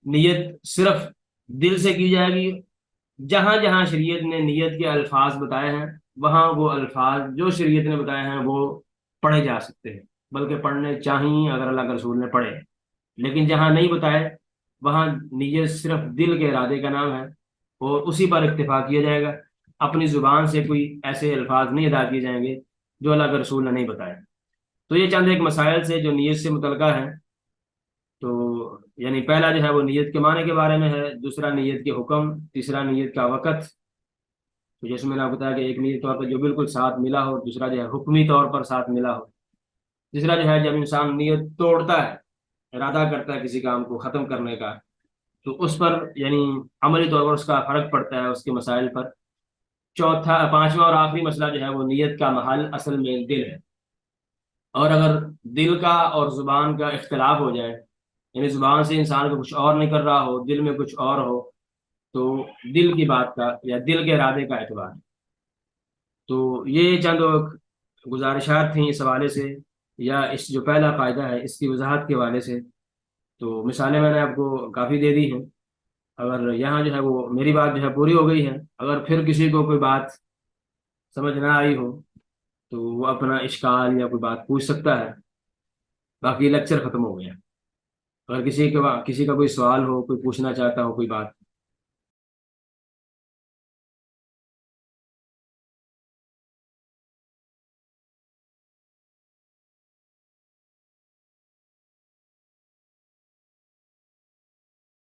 نیت صرف دل سے کی جائے گی۔ جہاں جہاں شریعت نے نیت کے الفاظ بتائے ہیں وہاں وہ الفاظ جو شریعت نے بتائے ہیں وہ پڑھے جا سکتے ہیں، بلکہ پڑھنے چاہیے اگر اللہ کے رسول نے پڑھے، لیکن جہاں نہیں بتائے وہاں نیت صرف دل کے ارادے کا نام ہے اور اسی پر اکتفا کیا جائے گا، اپنی زبان سے کوئی ایسے الفاظ نہیں ادا کیے جائیں گے جو اللہ کے رسول نے نہیں بتائے۔ تو یہ چند ایک مسائل سے جو نیت سے متعلقہ ہیں۔ تو یعنی پہلا جو ہے وہ نیت کے معنی کے بارے میں ہے، دوسرا نیت کے حکم، تیسرا نیت کا وقت، تو جیسے میں نے آپ کو بتایا کہ ایک نیت طور پر جو بالکل ساتھ ملا ہو، دوسرا جو ہے حکمی طور پر ساتھ ملا ہو، تیسرا جو ہے جب انسان نیت توڑتا ہے، ارادہ کرتا ہے کسی کام کو ختم کرنے کا، تو اس پر یعنی عملی طور پر اس کا فرق پڑتا ہے اس کے مسائل پر۔ چوتھا پانچواں اور آخری مسئلہ جو ہے وہ نیت کا محل اصل میں دل ہے، اور اگر دل کا اور زبان کا اختلاف ہو جائے، یعنی زبان سے انسان کو کچھ اور نہیں کر رہا ہو، دل میں کچھ اور ہو، تو دل کی بات کا یا دل کے ارادے کا اعتبار ہے۔ تو یہ چند گزارشات تھیں اس حوالے سے، یا اس جو پہلا قاعدہ ہے اس کی وضاحت کے حوالے سے۔ تو مثالیں میں نے آپ کو کافی دے دی ہیں، اگر یہاں جو ہے وہ میری بات جو ہے پوری ہو گئی ہے، اگر پھر کسی کو کوئی بات سمجھ نہ آئی ہو تو وہ اپنا اشکال یا کوئی بات پوچھ سکتا ہے، باقی لیکچر ختم ہو گیا۔ اگر کسی کا کوئی سوال ہو، کوئی پوچھنا چاہتا ہو کوئی بات